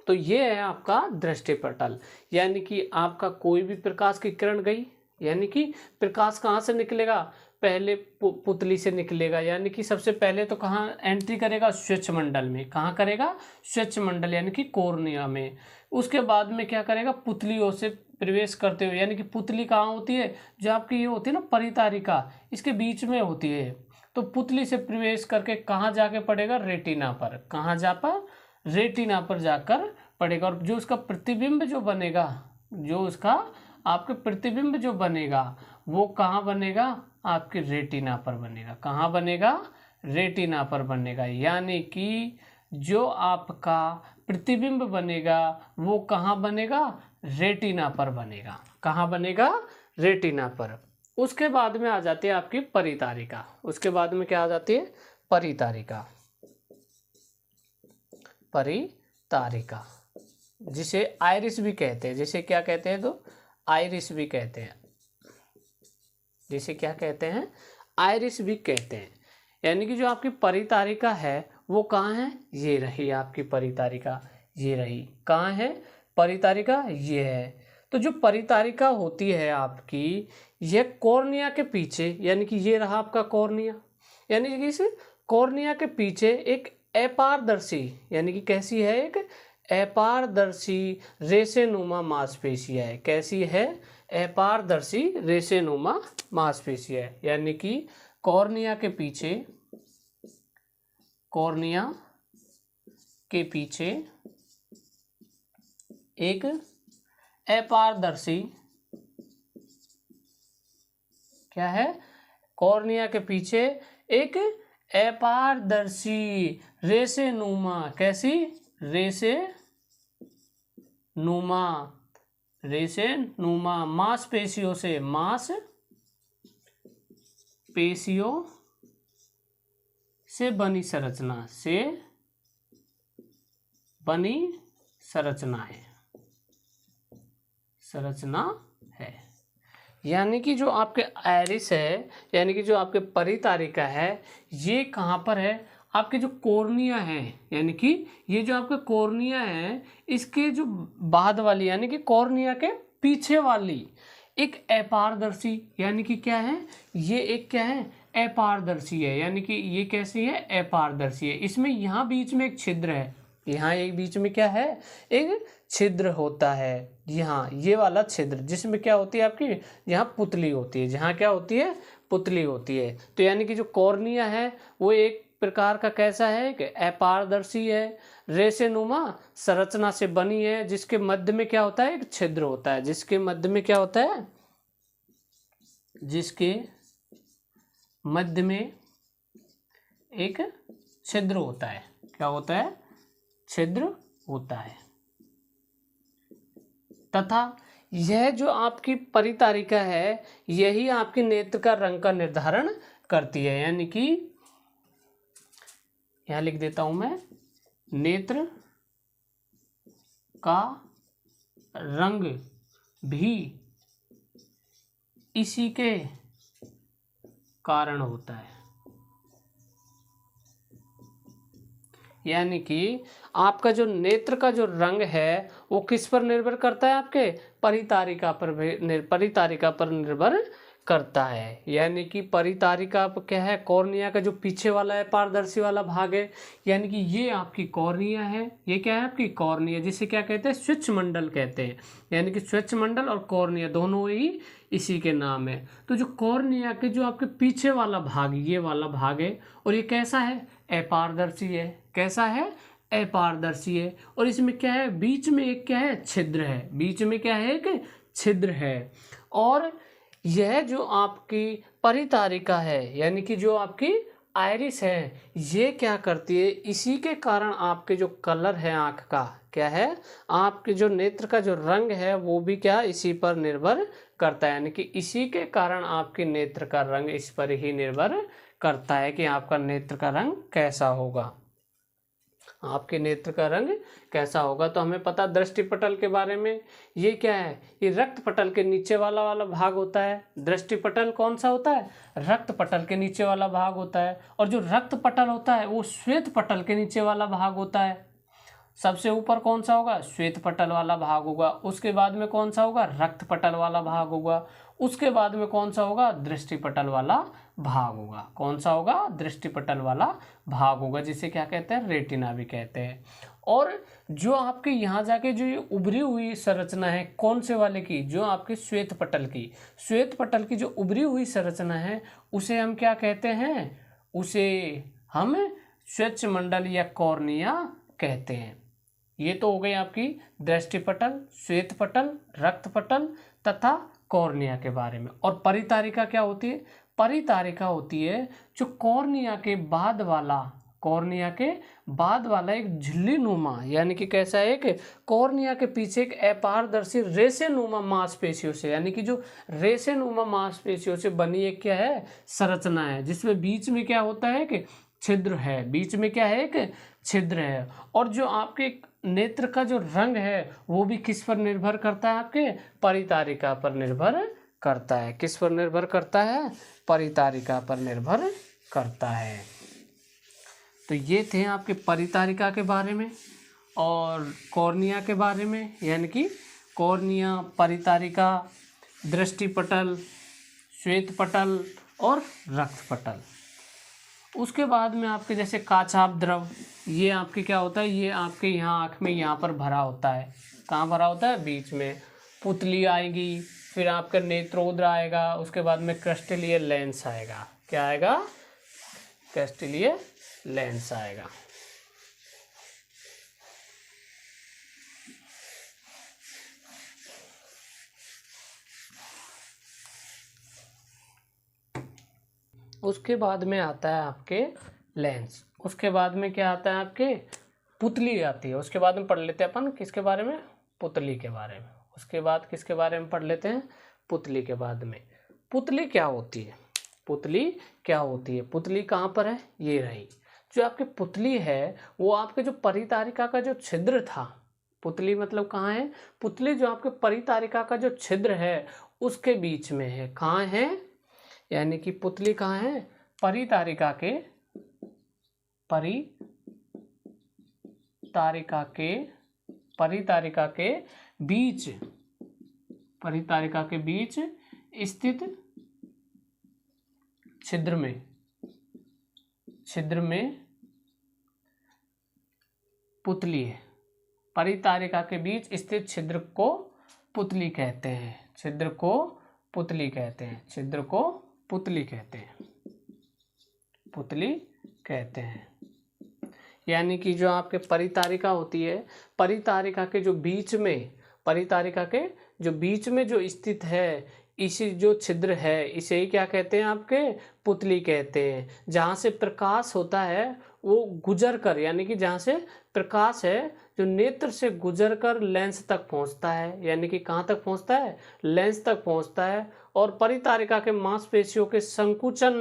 तो ये है आपका दृष्टिपटल, यानी कि आपका कोई भी प्रकाश की किरण गई, यानी कि प्रकाश कहाँ से निकलेगा, पहले पुतली से निकलेगा। यानी कि सबसे पहले तो कहाँ एंट्री करेगा, स्वच्छ मंडल में। कहाँ करेगा, स्वच्छ मंडल यानी कि कॉर्निया में। उसके बाद में क्या करेगा, पुतलियों से प्रवेश करते हुए, यानी कि पुतली कहाँ होती है, जो आपकी ये होती है ना परितारिका, इसके बीच में होती है। तो पुतली से प्रवेश करके कहाँ जाके पड़ेगा, रेटिना पर। कहाँ जा पर, रेटिना पर जाकर पड़ेगा। और जो उसका प्रतिबिंब जो बनेगा, जो उसका आपके प्रतिबिंब जो बनेगा वो कहाँ बनेगा, आपके रेटिना पर बनेगा। कहाँ बनेगा, रेटिना पर बनेगा। यानी कि जो आपका प्रतिबिंब बनेगा वो कहाँ बनेगा, रेटिना पर बनेगा। कहाँ बनेगा, रेटिना पर। उसके बाद में आ जाती है आपकी परितारिका। उसके बाद में क्या आ जाती है, परितारिका। परितारिका जिसे आइरिस भी कहते हैं, जिसे क्या कहते हैं, तो आइरिस भी कहते हैं। जिसे क्या कहते हैं, आइरिस भी कहते हैं। यानी कि जो आपकी परितारिका है वो कहाँ है, ये रही आपकी परितारिका, ये रही। कहाँ है परितारिका, ये है। तो जो परितारिका होती है आपकी, यह कॉर्निया के पीछे, यानी कि ये रहा आपका कॉर्निया, यानी कि इस कॉर्निया के पीछे एक अपारदर्शी, यानी कि कैसी है, एक अपारदर्शी रेशेनुमा मांसपेशियां है। कैसी है, अपारदर्शी रेशेनुमा मांसपेशियां है। यानी कि कॉर्निया के पीछे, कॉर्निया के पीछे एक अपारदर्शी, क्या है, कॉर्निया के पीछे एक अपारदर्शी रेशेनुमा, कैसी, रेशेनुमा, रेशेनुमा मांसपेशियों से, मांसपेशियों से बनी संरचना, से बनी संरचना है, संरचना है। यानी कि जो आपके आइरिस है, यानी कि जो आपके परितारिका है, ये कहाँ पर है, आपके जो कॉर्निया है, यानी कि ये जो आपके कॉर्निया है, इसके जो बाद वाली, यानी कि कॉर्निया के पीछे वाली एक अपारदर्शी, यानी कि क्या है, ये एक क्या है, अपारदर्शी है। यानी कि ये कैसी है, अपारदर्शी है। इसमें यहाँ बीच में एक छिद्र है, यहाँ एक बीच में क्या है, एक छिद्र होता है। यहाँ ये वाला छिद्र, जिसमें क्या होती है आपकी, यहाँ पुतली होती है, जहाँ क्या होती है, पुतली होती है। तो यानी कि जो कॉर्निया है वो एक प्रकार का कैसा है, कि अपारदर्शी है, रेशेनुमा संरचना से बनी है, जिसके मध्य में क्या होता है, एक छिद्र होता है। जिसके मध्य में क्या होता है, जिसके मध्य में एक छिद्र होता है। क्या होता है, छिद्र होता है। तथा यह जो आपकी परितारिका है, यही आपके नेत्र का रंग का निर्धारण करती है। यानी कि यहां लिख देता हूं मैं, नेत्र का रंग भी इसी के कारण होता है। यानी कि आपका जो नेत्र का जो रंग है वो किस पर निर्भर करता है, आपके परितारिका पर निर्भर करता है। यानी कि परितारिका क्या है, कॉर्निया का जो पीछे वाला है पारदर्शी वाला भाग है, यानी कि ये आपकी कॉर्निया है। ये क्या है, आपकी कॉर्निया, जिसे क्या कहते हैं, स्वच्छ मंडल कहते हैं। यानी कि स्वच्छ मंडल और कॉर्निया दोनों ही इसी के नाम है। तो जो कॉर्निया के जो आपके पीछे वाला भाग, ये वाला भाग है, और ये कैसा है, अपारदर्शी है। कैसा है, अपारदर्शी है। और इसमें क्या है, बीच में एक क्या है, छिद्र है, बीच में क्या है, एक छिद्र है। और यह जो आपकी परितारिका है, यानी कि जो आपकी आइरिस है, ये क्या करती है, इसी के कारण आपके जो कलर है आँख का, क्या है, आपके जो नेत्र का जो रंग है वो भी क्या इसी पर निर्भर करता है। यानी कि इसी के कारण आपके नेत्र का रंग इस पर ही निर्भर करता है कि आपका नेत्र का रंग कैसा होगा, आपके नेत्र का रंग कैसा होगा। तो हमें पता दृष्टिपटल के बारे में, ये क्या है, ये रक्त पटल के नीचे वाला भाग होता है। दृष्टिपटल कौन सा होता है, रक्त पटल के नीचे वाला भाग होता है। और जो रक्त पटल होता है वो श्वेत पटल के नीचे वाला भाग होता है। सबसे ऊपर कौन सा होगा, श्वेत पटल वाला भाग होगा। उसके बाद में कौन सा होगा, रक्त पटल वाला भाग होगा। उसके बाद में कौन सा होगा, दृष्टिपटल वाला भाग होगा। कौन सा होगा, दृष्टिपटल वाला भाग होगा, जिसे क्या कहते हैं, रेटिना भी कहते हैं। और जो आपके यहाँ जाके जो ये उभरी हुई संरचना है, कौन से वाले की, जो आपके श्वेत पटल की, श्वेत पटल की जो उभरी हुई संरचना है उसे हम क्या कहते हैं, उसे हम श्वेतमंडल या कॉर्निया कहते हैं। ये तो हो गई आपकी दृष्टिपटल, श्वेत पटल, रक्त पटल तथा कॉर्निया के बारे में। और परितारिका क्या होती है, परितारिका होती है जो कॉर्निया के बाद वाला, कॉर्निया के बाद वाला एक झिल्ली नुमा, यानी कि कैसा है, एक कॉर्निया के पीछे एक अपारदर्शी रेशेनुमा मांसपेशियों से, यानी कि जो रेशेनुमा मांसपेशियों से बनी एक क्या है, संरचना है, जिसमें बीच में क्या होता है कि छिद्र है, बीच में क्या है, एक छिद्र है। और जो आपके नेत्र का जो रंग है वो भी किस पर निर्भर करता है, आपके परितारिका पर निर्भर करता है। किस पर निर्भर करता है, परितारिका पर निर्भर करता है। तो ये थे आपके परितारिका के बारे में और कॉर्निया के बारे में, यानी कि कॉर्निया, परितारिका, दृष्टिपटल, श्वेत पटल और रक्त पटल। उसके बाद में आपके जैसे काचाभ द्रव, ये आपके क्या होता है, ये आपके यहाँ आँख में यहाँ पर भरा होता है। कहाँ भरा होता है, बीच में। पुतली आएगी, फिर आपका नेत्रोद्र आएगा, उसके बाद में क्रिस्टलीय लेंस आएगा। क्या आएगा, क्रिस्टलीय लेंस आएगा। उसके बाद में आता है आपके लेंस। उसके बाद में क्या आता है, आपके पुतली आती है। उसके बाद में पढ़ लेते हैं अपन किसके बारे में, पुतली के बारे में। उसके बाद किसके बारे में पढ़ लेते हैं, पुतली के बाद में। पुतली क्या होती है, पुतली क्या होती है, पुतली कहाँ पर है, ये रही। जो आपकी पुतली है वो आपके जो परितारिका का जो छिद्र था, पुतली मतलब कहाँ है, पुतली जो आपके परितारिका का जो छिद्र है उसके बीच में है। कहाँ है, यानी कि पुतली कहाँ है, परितारिका के, परितारिका के बीच, परितारिका के बीच स्थित छिद्र में पुतली है। परितारिका के बीच स्थित छिद्र को पुतली कहते हैं, छिद्र को पुतली कहते हैं, छिद्र को पुतली कहते हैं, पुतली कहते हैं। यानी कि जो आपके परितारिका होती है, परितारिका के जो बीच में, परितारिका के जो बीच में जो स्थित है, इसी जो छिद्र है इसे ही क्या कहते हैं, आपके पुतली कहते हैं। जहाँ से प्रकाश होता है वो गुजर कर, यानी कि जहाँ से प्रकाश है जो नेत्र से गुजर कर लेंस तक पहुँचता है, यानी कि कहाँ तक पहुँचता है, लेंस तक पहुँचता है। और परितारिका के मांसपेशियों के संकुचन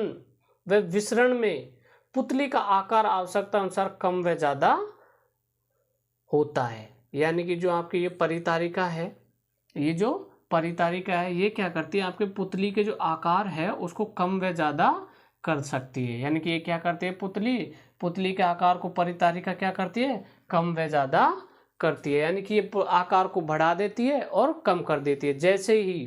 व विसरण में पुतली का आकार आवश्यकता अनुसार कम व ज़्यादा होता है। यानी कि जो आपकी ये परितारिका है, ये जो परितारिका है ये क्या करती है, आपके पुतली के जो आकार है उसको कम व ज़्यादा कर सकती है। यानी कि ये क्या करती है, पुतली के आकार को परितारिका क्या करती है, कम व ज़्यादा करती है। यानी कि ये आकार को बढ़ा देती है और कम कर देती है। जैसे ही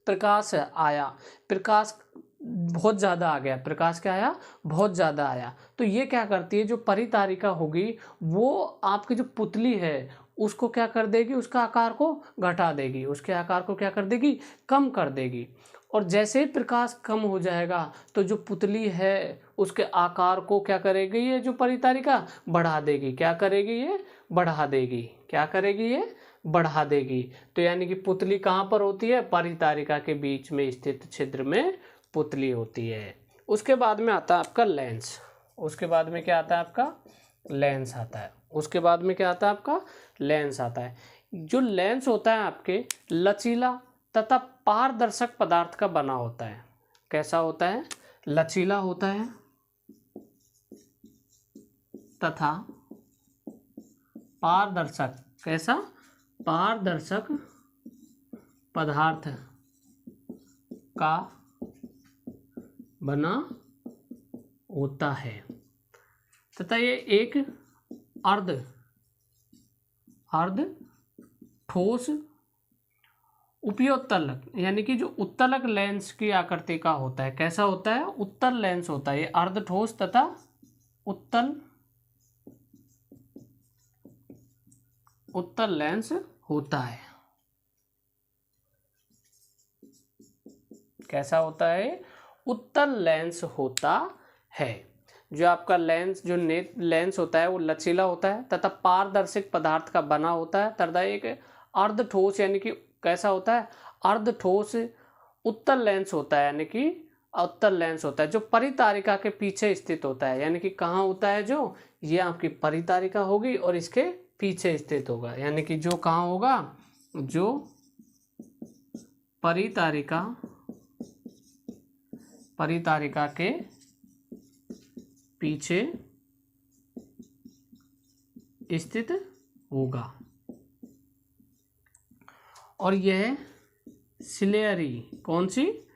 प्रकाश आया, प्रकाश बहुत ज़्यादा आ गया, प्रकाश क्या आया, बहुत ज़्यादा आया, तो ये क्या करती है, जो परितारिका होगी वो आपकी जो पुतली है उसको क्या कर देगी, उसका आकार को घटा देगी, उसके आकार को क्या कर देगी, कम कर देगी। और जैसे ही प्रकाश कम हो जाएगा तो जो पुतली है उसके आकार को क्या करेगी, ये जो परितारिका बढ़ा देगी। क्या करेगी, ये बढ़ा देगी। क्या करेगी, ये बढ़ा देगी। तो यानी कि पुतली कहाँ पर होती है, परितारिका के बीच में स्थित छिद्र में पुतली होती है। उसके बाद में आता है आपका लेंस। उसके बाद में क्या आता है आपका, लेंस आता है। उसके बाद में क्या आता है आपका, लेंस आता है। जो लेंस होता है आपके लचीला तथा पारदर्शक पदार्थ का बना होता है। कैसा होता है, लचीला होता है तथा पारदर्शक। कैसा, पारदर्शक पदार्थ का बना होता है तथा ये एक अर्ध ठोस उपयोत्तलक यानी कि जो उत्तलक लेंस की आकृति का होता है। कैसा होता है, उत्तल लेंस होता है। ये अर्ध ठोस तथा उत्तल लेंस होता है। कैसा होता है, उत्तल लेंस होता है। जो आपका लेंस, जो लेंस होता है वो लचीला होता है तथा पारदर्शक पदार्थ का बना होता है तथा एक अर्ध ठोस यानी कि कैसा होता है, अर्ध ठोस उत्तल लेंस होता है। यानी कि उत्तल लेंस होता है जो परितारिका के पीछे स्थित होता है। यानी कि कहाँ होता है, जो ये आपकी परितारिका होगी और इसके पीछे स्थित होगा। यानी कि जो कहाँ होगा, जो परितारिका के पीछे स्थित होगा। और यह सिलेरी, कौन सी,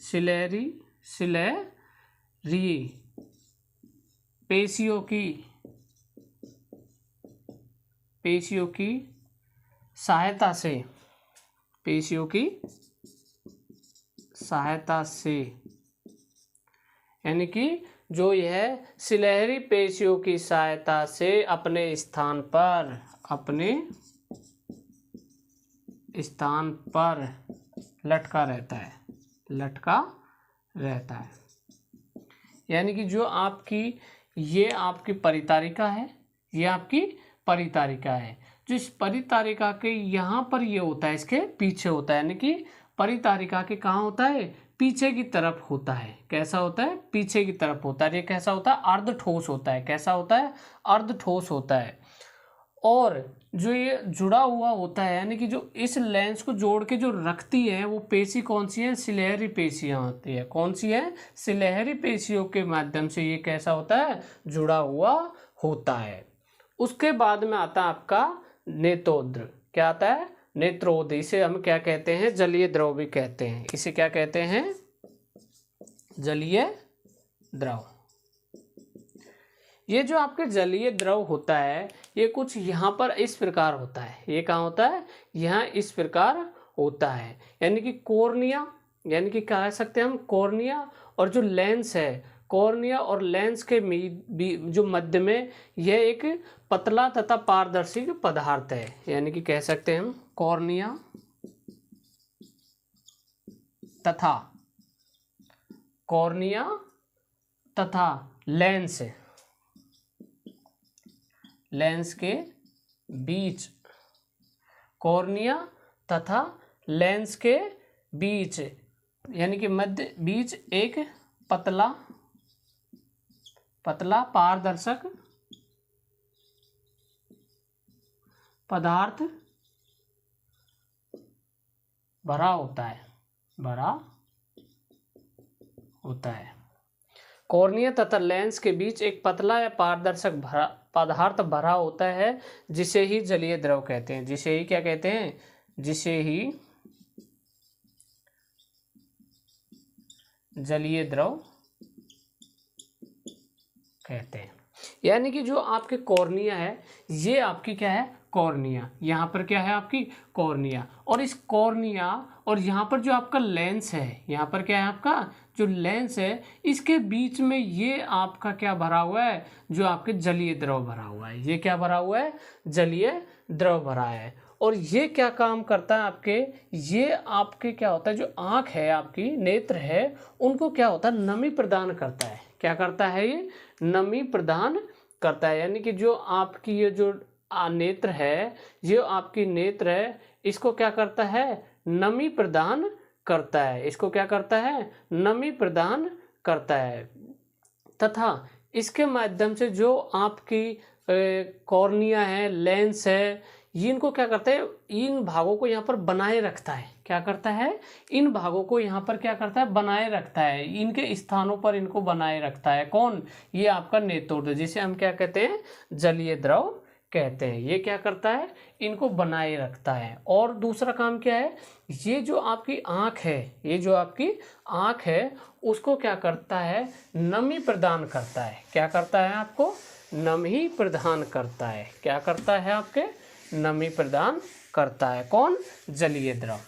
सिलेरी पेशियों की सहायता से यानी कि जो यह सिलेहरी पेशियों की सहायता से अपने स्थान पर लटका रहता है। यानी कि जो आपकी, ये आपकी परितारिका है, ये आपकी परितारिका है। जो इस परितारिका के यहाँ पर ये होता है, इसके पीछे होता है। यानी कि परितारिका के कहाँ होता है, पीछे की तरफ होता है। कैसा होता है, पीछे की तरफ होता है। ये कैसा होता है, अर्ध ठोस होता है। कैसा होता है, अर्ध ठोस होता है। और जो ये जुड़ा हुआ होता है, यानी कि जो इस लेंस को जोड़ के जो रखती है वो पेशी कौन सी है, सिलेहरी पेशियाँ होती है। कौन सी है, सिलेहरी पेशियों के माध्यम से ये कैसा होता है, जुड़ा हुआ होता है। उसके बाद में आता है आपका नेत्रोद्र। क्या आता है, नेत्रोद्र। इसे हम क्या कहते हैं, जलीय द्रव भी कहते हैं। इसे क्या कहते हैं, जलीय द्रव। ये जो आपके जलीय द्रव होता है ये कुछ यहाँ पर इस प्रकार होता है। ये कहाँ होता है, यहाँ इस प्रकार होता है। यानी कि कॉर्निया, यानी कि कह सकते हैं हम कॉर्निया और जो लेंस है, कॉर्निया और लेंस के जो मध्य में यह एक पतला तथा पारदर्शी पदार्थ है। यानी कि कह सकते हैं हम कॉर्निया तथा लेंस के बीच, कॉर्निया तथा लेंस के बीच यानी कि मध्य बीच एक पतला पारदर्शक पदार्थ भरा होता है। कॉर्निया तथा लेंस के बीच एक पतला या पारदर्शक पदार्थ भरा होता है, जिसे ही जलीय द्रव कहते हैं। जिसे ही क्या कहते हैं, जिसे ही जलीय द्रव कहते हैं। यानी कि जो आपके कॉर्निया है, ये आपकी क्या है, कॉर्निया। यहाँ पर क्या है आपकी कॉर्निया, और इस कॉर्निया और यहाँ पर जो आपका लेंस है, यहाँ पर क्या है आपका जो लेंस है, इसके बीच में ये आपका क्या भरा हुआ है, जो आपके जलीय द्रव भरा हुआ है। ये क्या भरा हुआ है, जलीय द्रव भरा है। और ये क्या काम करता है आपके, ये आपके क्या होता है, जो आँख है आपकी, नेत्र है, उनको क्या होता है, नमी प्रदान करता है। क्या करता है, ये नमी प्रदान करता है। यानी कि जो आपकी ये जो नेत्र है, जो आपकी नेत्र है, इसको क्या करता है, नमी प्रदान करता है। इसको क्या करता है, नमी प्रदान करता है। तथा इसके माध्यम से जो आपकी कॉर्निया है, लेंस है, ये इनको क्या करता है, इन भागों को यहाँ पर बनाए रखता है। क्या करता है, इन भागों को यहाँ पर क्या करता है, बनाए रखता है, इनके स्थानों पर इनको बनाए रखता है। कौन, ये आपका नेत्रोद्र, जिसे हम क्या कहते हैं, जलीय द्रव कहते हैं। ये क्या करता है, इनको बनाए रखता है। और दूसरा काम क्या है, ये जो आपकी आँख है, ये जो आपकी आँख है, उसको क्या करता है, नमी प्रदान करता है। क्या करता है, आपको नमी प्रदान करता है। क्या करता है, आपके नमी प्रदान करता है। कौन, जलीय द्रव।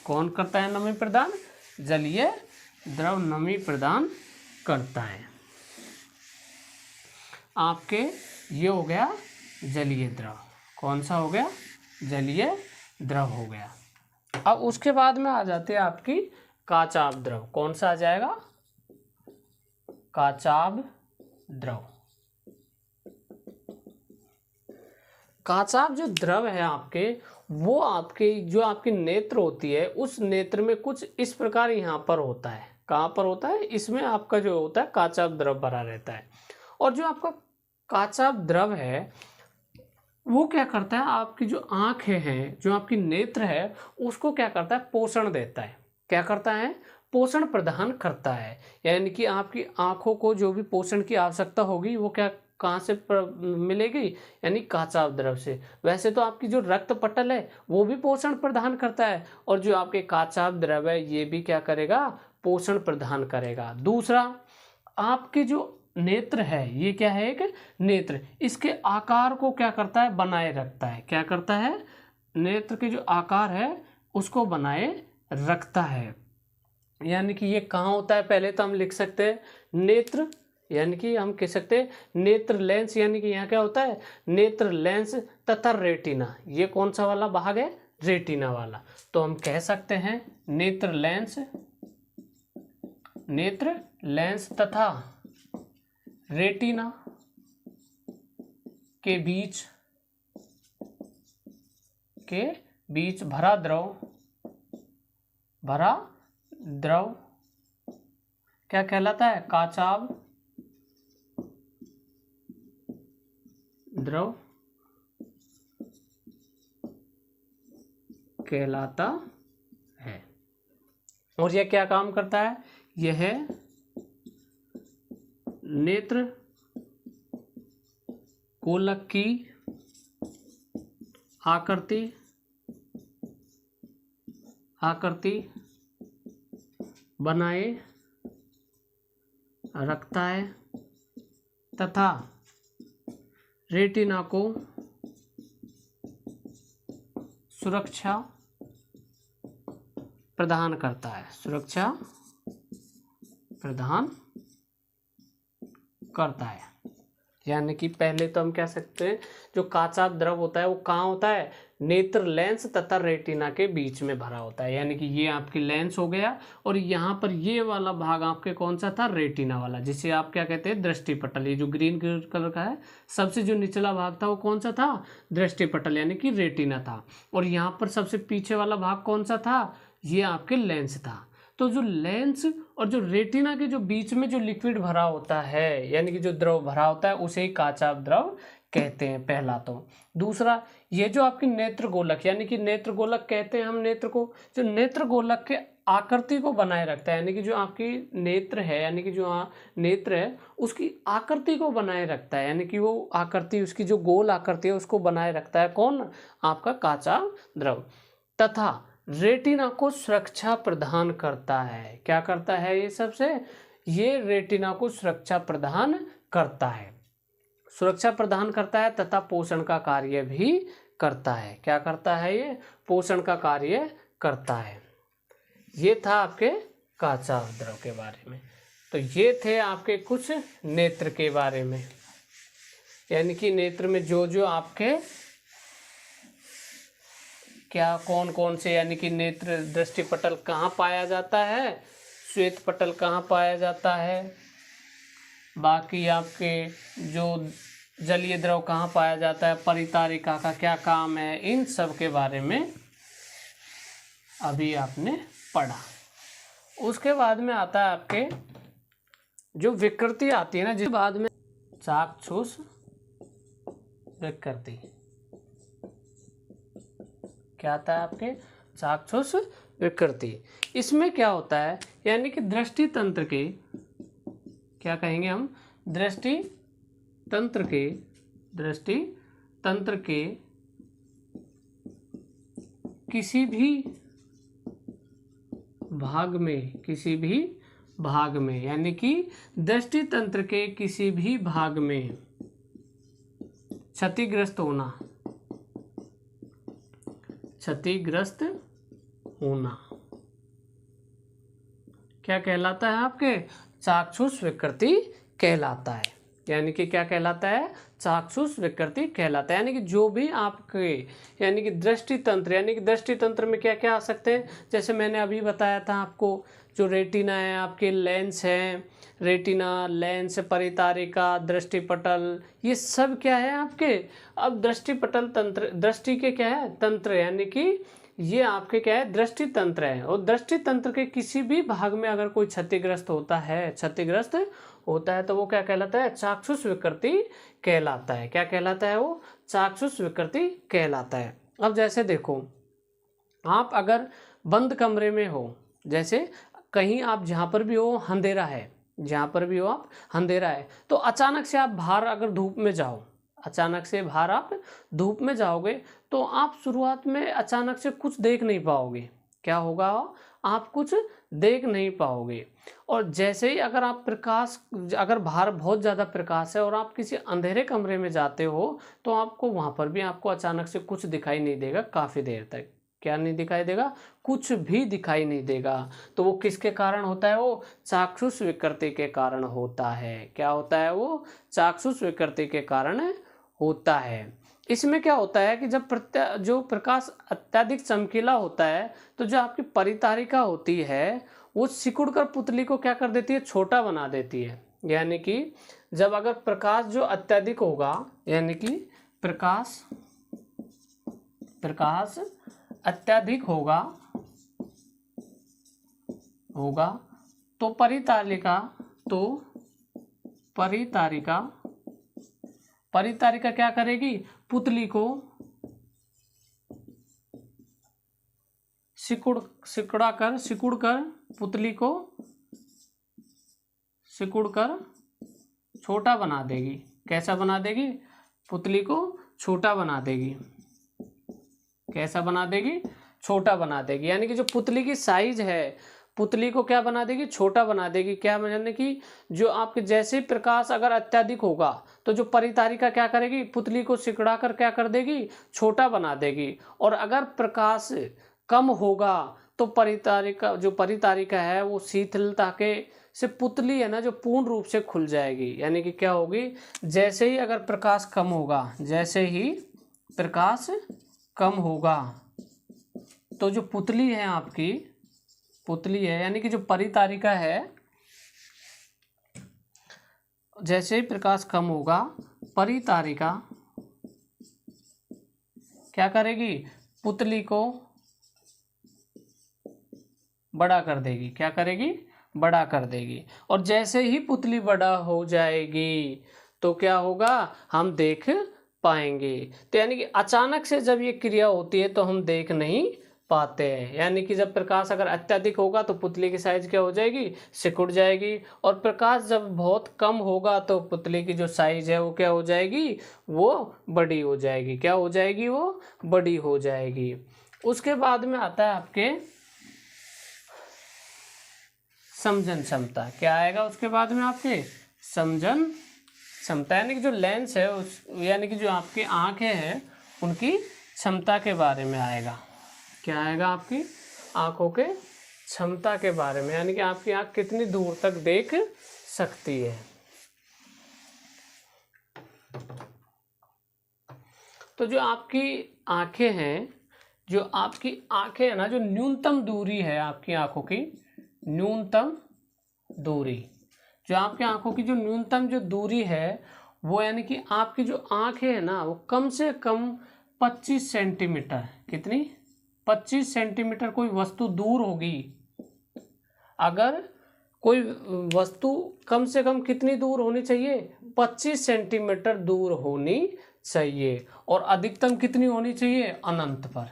कौन करता है नमी प्रदान, जलीय द्रव नमी प्रदान करता है। आपके ये हो गया जलीय द्रव। कौन सा हो गया, जलीय द्रव हो गया। अब उसके बाद में आ जाते हैं आपकी काचाभ द्रव। कौन सा आ जाएगा, काचाभ द्रव। काचाभ जो द्रव है आपके, वो आपके जो आपकी नेत्र होती है, उस नेत्र में कुछ इस प्रकार यहाँ पर होता है। कहाँ पर होता है, इसमें आपका जो होता है काचाभ द्रव भरा रहता है। और जो आपका काचाभ द्रव है, वो क्या करता है, आपकी जो आँखें हैं, जो आपकी नेत्र है, उसको क्या करता है, पोषण देता है। क्या करता है, पोषण प्रदान करता है। यानी कि आपकी आँखों को जो भी पोषण की आवश्यकता होगी, वो क्या, कहाँ से मिलेगी, यानी काचाभ द्रव से। वैसे तो आपकी जो रक्त पटल है, वो भी पोषण प्रदान करता है, और जो आपके काचाभ द्रव है, ये भी क्या करेगा, पोषण प्रदान करेगा। दूसरा, आपके जो नेत्र है, ये क्या है, एक नेत्र, इसके आकार को क्या करता है, बनाए रखता है। क्या करता है, नेत्र के जो आकार है, उसको बनाए रखता है। यानी कि ये कहाँ होता है, पहले तो हम लिख सकते हैं नेत्र, यानी कि हम कह सकते हैं नेत्र लेंस। यानी कि यहाँ क्या होता है, नेत्र लेंस तथा रेटिना। ये कौन सा वाला भाग है, रेटिना वाला। तो हम कह सकते हैं नेत्र लेंस तथा रेटिना के बीच भरा द्रव क्या कहलाता है, काचाभ द्रव कहलाता है। और यह क्या काम करता है, यह नेत्र गोलक की आकृति बनाए रखता है तथा रेटिना को सुरक्षा प्रदान करता है। सुरक्षा प्रदान करता है। यानी कि पहले तो हम कह सकते हैं जो काचाभ द्रव होता है वो कहाँ होता है, नेत्र लेंस तथा रेटिना के बीच में भरा होता है। यानी कि ये आपकी लेंस हो गया, और यहाँ पर ये वाला भाग आपके कौन सा था, रेटिना वाला, जिसे आप क्या कहते हैं, दृष्टिपटल। ये जो ग्रीन कलर का है, सबसे जो निचला भाग था वो कौन सा था, दृष्टिपटल, यानी कि रेटिना था। और यहाँ पर सबसे पीछे वाला भाग कौन सा था, ये आपके लेंस था। तो जो लेंस और जो रेटिना के जो बीच में जो लिक्विड भरा होता है, यानी कि जो द्रव भरा होता है, उसे ही काचाभ द्रव कहते हैं, पहला तो। दूसरा, ये जो आपकी नेत्र गोलक, यानी कि नेत्र गोलक कहते हैं हम नेत्र को, जो नेत्र गोलक के आकृति को बनाए रखता है। यानी कि जो आपकी नेत्र है, यानी कि जो नेत्र है, उसकी आकृति को बनाए रखता है। यानी कि वो आकृति, उसकी जो गोल आकृति है, उसको बनाए रखता है कौन, आपका काचाभ द्रव। तथा रेटिना को सुरक्षा प्रदान करता है। क्या करता है, ये सबसे, ये रेटिना को सुरक्षा प्रदान करता है, सुरक्षा प्रदान करता है तथा पोषण का कार्य भी करता है। क्या करता है, ये पोषण का कार्य करता है। ये था आपके काचाभ द्रव के बारे में। तो ये थे आपके कुछ नेत्र के बारे में, यानी कि नेत्र में जो जो आपके क्या कौन कौन से यानी कि नेत्र दृष्टि पटल कहाँ पाया जाता है, श्वेत पटल कहाँ पाया जाता है, बाकी आपके जो जलीय द्रव कहाँ पाया जाता है, परितारिका का क्या काम है, इन सब के बारे में अभी आपने पढ़ा। उसके बाद में आता है आपके जो विकृति आती है ना, जिस बाद में चाक्षुष विकृति क्या आता है आपके, चाक्षुष विकृति। इसमें क्या होता है, यानी कि दृष्टि तंत्र के, क्या कहेंगे हम, दृष्टि तंत्र के किसी भी भाग में यानी कि दृष्टि तंत्र के किसी भी भाग में क्षतिग्रस्त होना क्या कहलाता है आपके, चाक्षुष विकृति कहलाता है। यानी कि क्या कहलाता है, चाक्षुष विकृति कहलाता है। यानी कि जो भी आपके यानी कि दृष्टि तंत्र, यानी कि दृष्टि तंत्र में क्या क्या आ सकते हैं, जैसे मैंने अभी बताया था आपको, जो रेटिना है, आपके लेंस हैं, रेटिना, लेंस, परितारिका, दृष्टि पटल, ये सब क्या है आपके। अब दृष्टि पटल तंत्र, दृष्टि के क्या है, तंत्र, यानी कि ये आपके क्या है, दृष्टि तंत्र है। और दृष्टि तंत्र के किसी भी भाग में अगर कोई क्षतिग्रस्त होता है तो वो क्या कहलाता है, चाक्षुष विकृति कहलाता है। क्या कहलाता है वो, चाक्षुष विकृति कहलाता है। अब जैसे देखो, आप अगर बंद कमरे में हो, जैसे कहीं आप जहाँ पर भी हो अंधेरा है, तो अचानक से आप बाहर अगर धूप में जाओ, धूप में जाओगे तो आप शुरुआत में अचानक से कुछ देख नहीं पाओगे। क्या होगा, आप कुछ देख नहीं पाओगे। और जैसे ही अगर बाहर बहुत ज़्यादा प्रकाश है और आप किसी अंधेरे कमरे में जाते हो, तो आपको वहाँ पर भी आपको अचानक से कुछ दिखाई नहीं देगा काफ़ी देर तक। क्या नहीं दिखाई देगा, कुछ भी दिखाई नहीं देगा। तो वो किसके कारण होता है, वो चाक्षुष विकृति के कारण होता है। क्या होता है, वो चाक्षुष विकृति के कारण होता है। इसमें क्या होता है कि जब जो प्रकाश अत्यधिक चमकीला होता है, तो जो आपकी परितारिका होती है वो सिकुड़कर पुतली को क्या कर देती है, छोटा बना देती है। यानी कि जब अगर प्रकाश जो अत्यधिक होगा, यानी कि प्रकाश अत्यधिक होगा तो परितारिका क्या करेगी, पुतली को सिकुड़कर छोटा बना देगी। कैसा बना देगी, पुतली को छोटा बना देगी। कैसा बना देगी, छोटा बना देगी। यानी कि जो पुतली की साइज है, पुतली को क्या बना देगी, छोटा बना देगी। क्या यानी कि जो आपके जैसे प्रकाश अगर अत्यधिक होगा तो जो परितारिका क्या करेगी, पुतली को सिकुड़ा कर क्या कर देगी, छोटा बना देगी। और अगर प्रकाश कम होगा तो परितारिका है वो शिथिलता के से पुतली है ना जो पूर्ण रूप से खुल जाएगी। यानी कि क्या होगी, जैसे ही अगर प्रकाश कम होगा तो जो पुतली है आपकी, यानी कि जो परितारिका है, जैसे ही प्रकाश कम होगा परितारिका क्या करेगी, पुतली को बड़ा कर देगी। क्या करेगी, बड़ा कर देगी। और जैसे ही पुतली बड़ा हो जाएगी तो क्या होगा, हम देख पाएंगे। तो यानी कि अचानक से जब ये क्रिया होती है तो हम देख नहीं पाते हैं। यानी कि जब प्रकाश अगर अत्यधिक होगा तो पुतली की साइज क्या हो जाएगी, सिकुड़ जाएगी। और प्रकाश जब बहुत कम होगा तो पुतली की जो साइज है वो क्या हो जाएगी, वो बड़ी हो जाएगी। क्या हो जाएगी, वो बड़ी हो जाएगी। उसके बाद में आता है आपके समझन क्षमता। क्या आएगा उसके बाद में आपके, समझन क्षमता। यानी कि जो लेंस है यानी कि जो आपकी आंखें हैं उनकी क्षमता के बारे में आएगा। क्या आएगा, आपकी आंखों के क्षमता के बारे में। यानी कि आपकी आंख कितनी दूर तक देख सकती है। तो जो आपकी आंखें हैं, जो आपकी आंखें है ना, जो न्यूनतम दूरी है आपकी आंखों की, न्यूनतम दूरी, जो आपकी आंखों की जो न्यूनतम जो दूरी है वो, यानी कि आपकी जो आंखें है ना वो कम से कम 25 सेंटीमीटर, कितनी, 25 सेंटीमीटर कोई वस्तु दूर होगी। अगर कोई वस्तु कम से कम कितनी दूर होनी चाहिए, 25 सेंटीमीटर दूर होनी चाहिए, और अधिकतम कितनी होनी चाहिए, अनंत पर।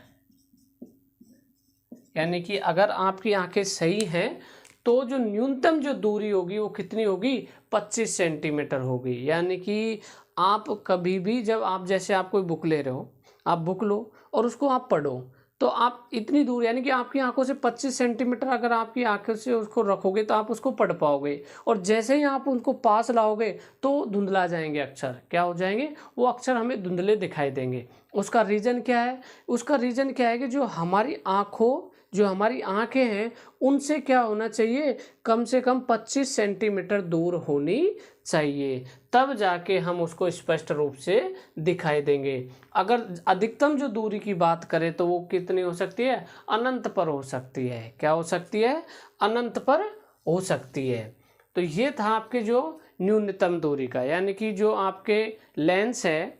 यानी कि अगर आपकी आंखें सही हैं तो जो न्यूनतम जो दूरी होगी वो कितनी होगी, 25 सेंटीमीटर होगी। यानी कि आप कभी भी जब आप, जैसे आप कोई बुक ले रहे हो, आप बुक लो और उसको आप पढ़ो, तो आप इतनी दूर, यानी कि आपकी आंखों से 25 सेंटीमीटर अगर आपकी आंखों से उसको रखोगे तो आप उसको पढ़ पाओगे, और जैसे ही आप उनको पास लाओगे तो धुंधला जाएंगे अक्षर, क्या हो जाएंगे, वो अक्षर हमें धुंधले दिखाई देंगे। उसका रीज़न क्या है, उसका रीज़न क्या है कि जो हमारी आँखों, जो हमारी आंखें हैं उनसे क्या होना चाहिए, कम से कम 25 सेंटीमीटर दूर होनी चाहिए, तब जाके हम उसको स्पष्ट रूप से दिखाई देंगे। अगर अधिकतम जो दूरी की बात करें तो वो कितनी हो सकती है, अनंत पर हो सकती है। क्या हो सकती है, अनंत पर हो सकती है। तो ये था आपके जो न्यूनतम दूरी का, यानी कि जो आपके लेंस है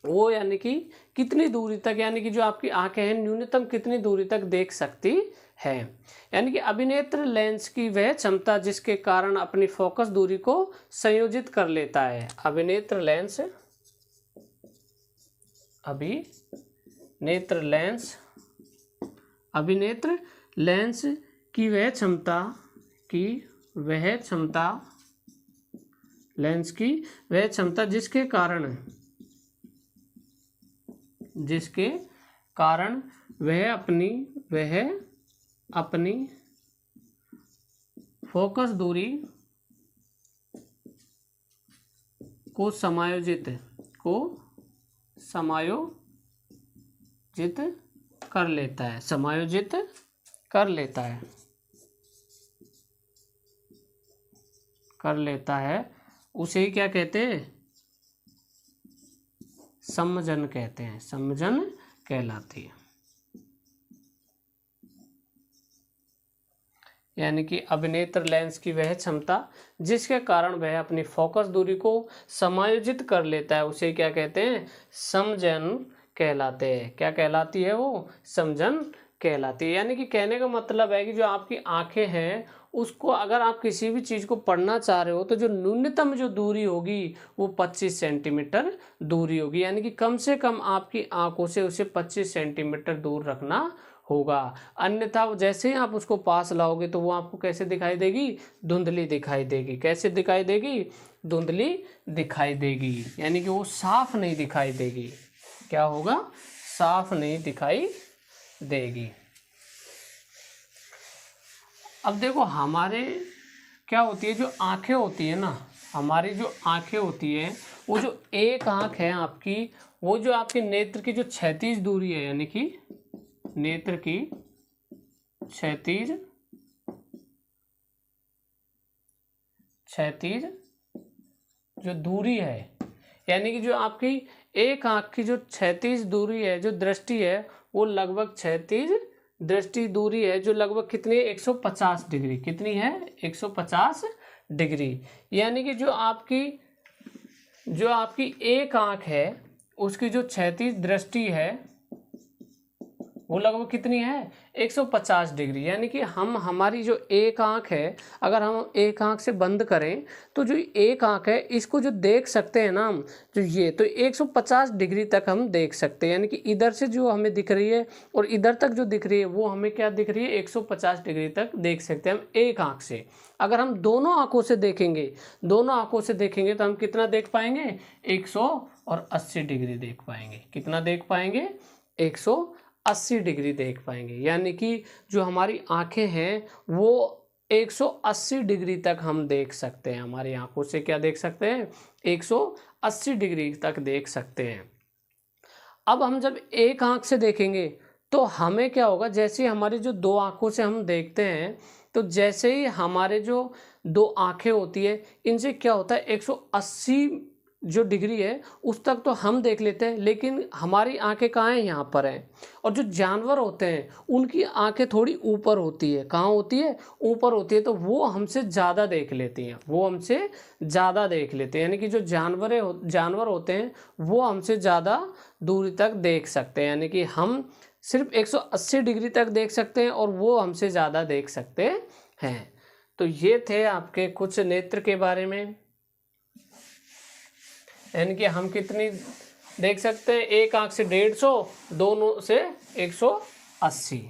वो, यानी कि कितनी दूरी तक, यानी कि जो आपकी आंखें हैं न्यूनतम कितनी दूरी तक देख सकती है। यानी कि अभिनेत्र लेंस की वह क्षमता जिसके कारण अपनी फोकस दूरी को संयोजित कर लेता है। अभिनेत्र लेंस, अभिनेत्र लेंस, अभिनेत्र लेंस की वह क्षमता, की वह क्षमता, लेंस की वह क्षमता जिसके कारण, जिसके कारण वह अपनी फोकस दूरी को समायोजित कर लेता है, समायोजित कर लेता है, उसे ही क्या कहते हैं, समजन कहते हैं, समजन कहलाती है। यानी कि अभिनेत्र लेंस की वह क्षमता जिसके कारण वह अपनी फोकस दूरी को समायोजित कर लेता है, उसे क्या कहते हैं, समजन कहलाते हैं। क्या कहलाती है वो, समजन कहलाती है। यानी कि कहने का मतलब है कि जो आपकी आंखें हैं उसको, अगर आप किसी भी चीज़ को पढ़ना चाह रहे हो तो जो न्यूनतम जो दूरी होगी वो 25 सेंटीमीटर दूरी होगी। यानी कि कम से कम आपकी आंखों से उसे 25 सेंटीमीटर दूर रखना होगा, अन्यथा जैसे ही आप उसको पास लाओगे तो वो आपको कैसे दिखाई देगी, धुंधली दिखाई देगी। कैसे दिखाई देगी, धुंधली दिखाई देगी, यानी कि वो साफ नहीं दिखाई देगी। क्या होगा, साफ नहीं दिखाई देगी। अब देखो हमारे क्या होती है, जो आंखें होती है ना, हमारी जो आंखें होती है वो जो एक आंख है आपकी, वो जो आपके नेत्र की जो क्षैतिज दूरी है, यानी कि नेत्र की क्षैतिज जो दूरी है, यानी कि जो आपकी एक आंख की जो क्षैतिज दूरी है, जो दृष्टि है, वो लगभग क्षैतिज दृष्टि दूरी है जो लगभग कितनी है, 150 डिग्री। कितनी है, 150 डिग्री। यानी कि जो आपकी एक आंख है उसकी जो क्षैतिज दृष्टि है वो लगभग कितनी है, 150 डिग्री। यानी कि हमारी जो एक आंख है, अगर हम एक आंख से बंद करें तो जो एक आंख है इसको जो देख सकते हैं ना हम, जो ये तो 150 डिग्री तक हम देख सकते हैं। यानी कि इधर से जो हमें दिख रही है और इधर तक जो दिख रही है वो हमें क्या दिख रही है, 150 डिग्री तक देख सकते हैं हम एक आंख से। अगर हम दोनों आंखों से देखेंगे, तो हम कितना देख पाएंगे, 180 डिग्री देख पाएंगे। कितना देख पाएंगे, 180 डिग्री देख पाएंगे। यानी कि जो हमारी आंखें हैं वो 180 डिग्री तक हम देख सकते हैं। हमारी आंखों से क्या देख सकते हैं, 180 डिग्री तक देख सकते हैं। अब हम जब एक आंख से देखेंगे तो हमें क्या होगा, जैसे हमारी जो दो आंखों से हम देखते हैं, तो जैसे ही हमारे जो दो आंखें होती है इनसे क्या होता है, 180 जो डिग्री है उस तक तो हम देख लेते हैं, लेकिन हमारी आंखें कहाँ हैं, यहाँ पर हैं। और जो जानवर होते हैं उनकी आंखें थोड़ी ऊपर होती है, कहाँ होती है, ऊपर होती है, तो वो हमसे ज़्यादा देख लेती हैं, वो हमसे ज़्यादा देख लेते हैं। यानी कि जो जानवर होते हैं वो हमसे ज़्यादा दूरी तक देख सकते हैं, यानी कि हम सिर्फ 180 डिग्री तक देख सकते हैं और वो हमसे ज़्यादा देख सकते हैं। तो ये थे आपके कुछ नेत्र के बारे में, यानी कि हम कितनी देख सकते हैं, एक आंख से 150, दोनों से 180।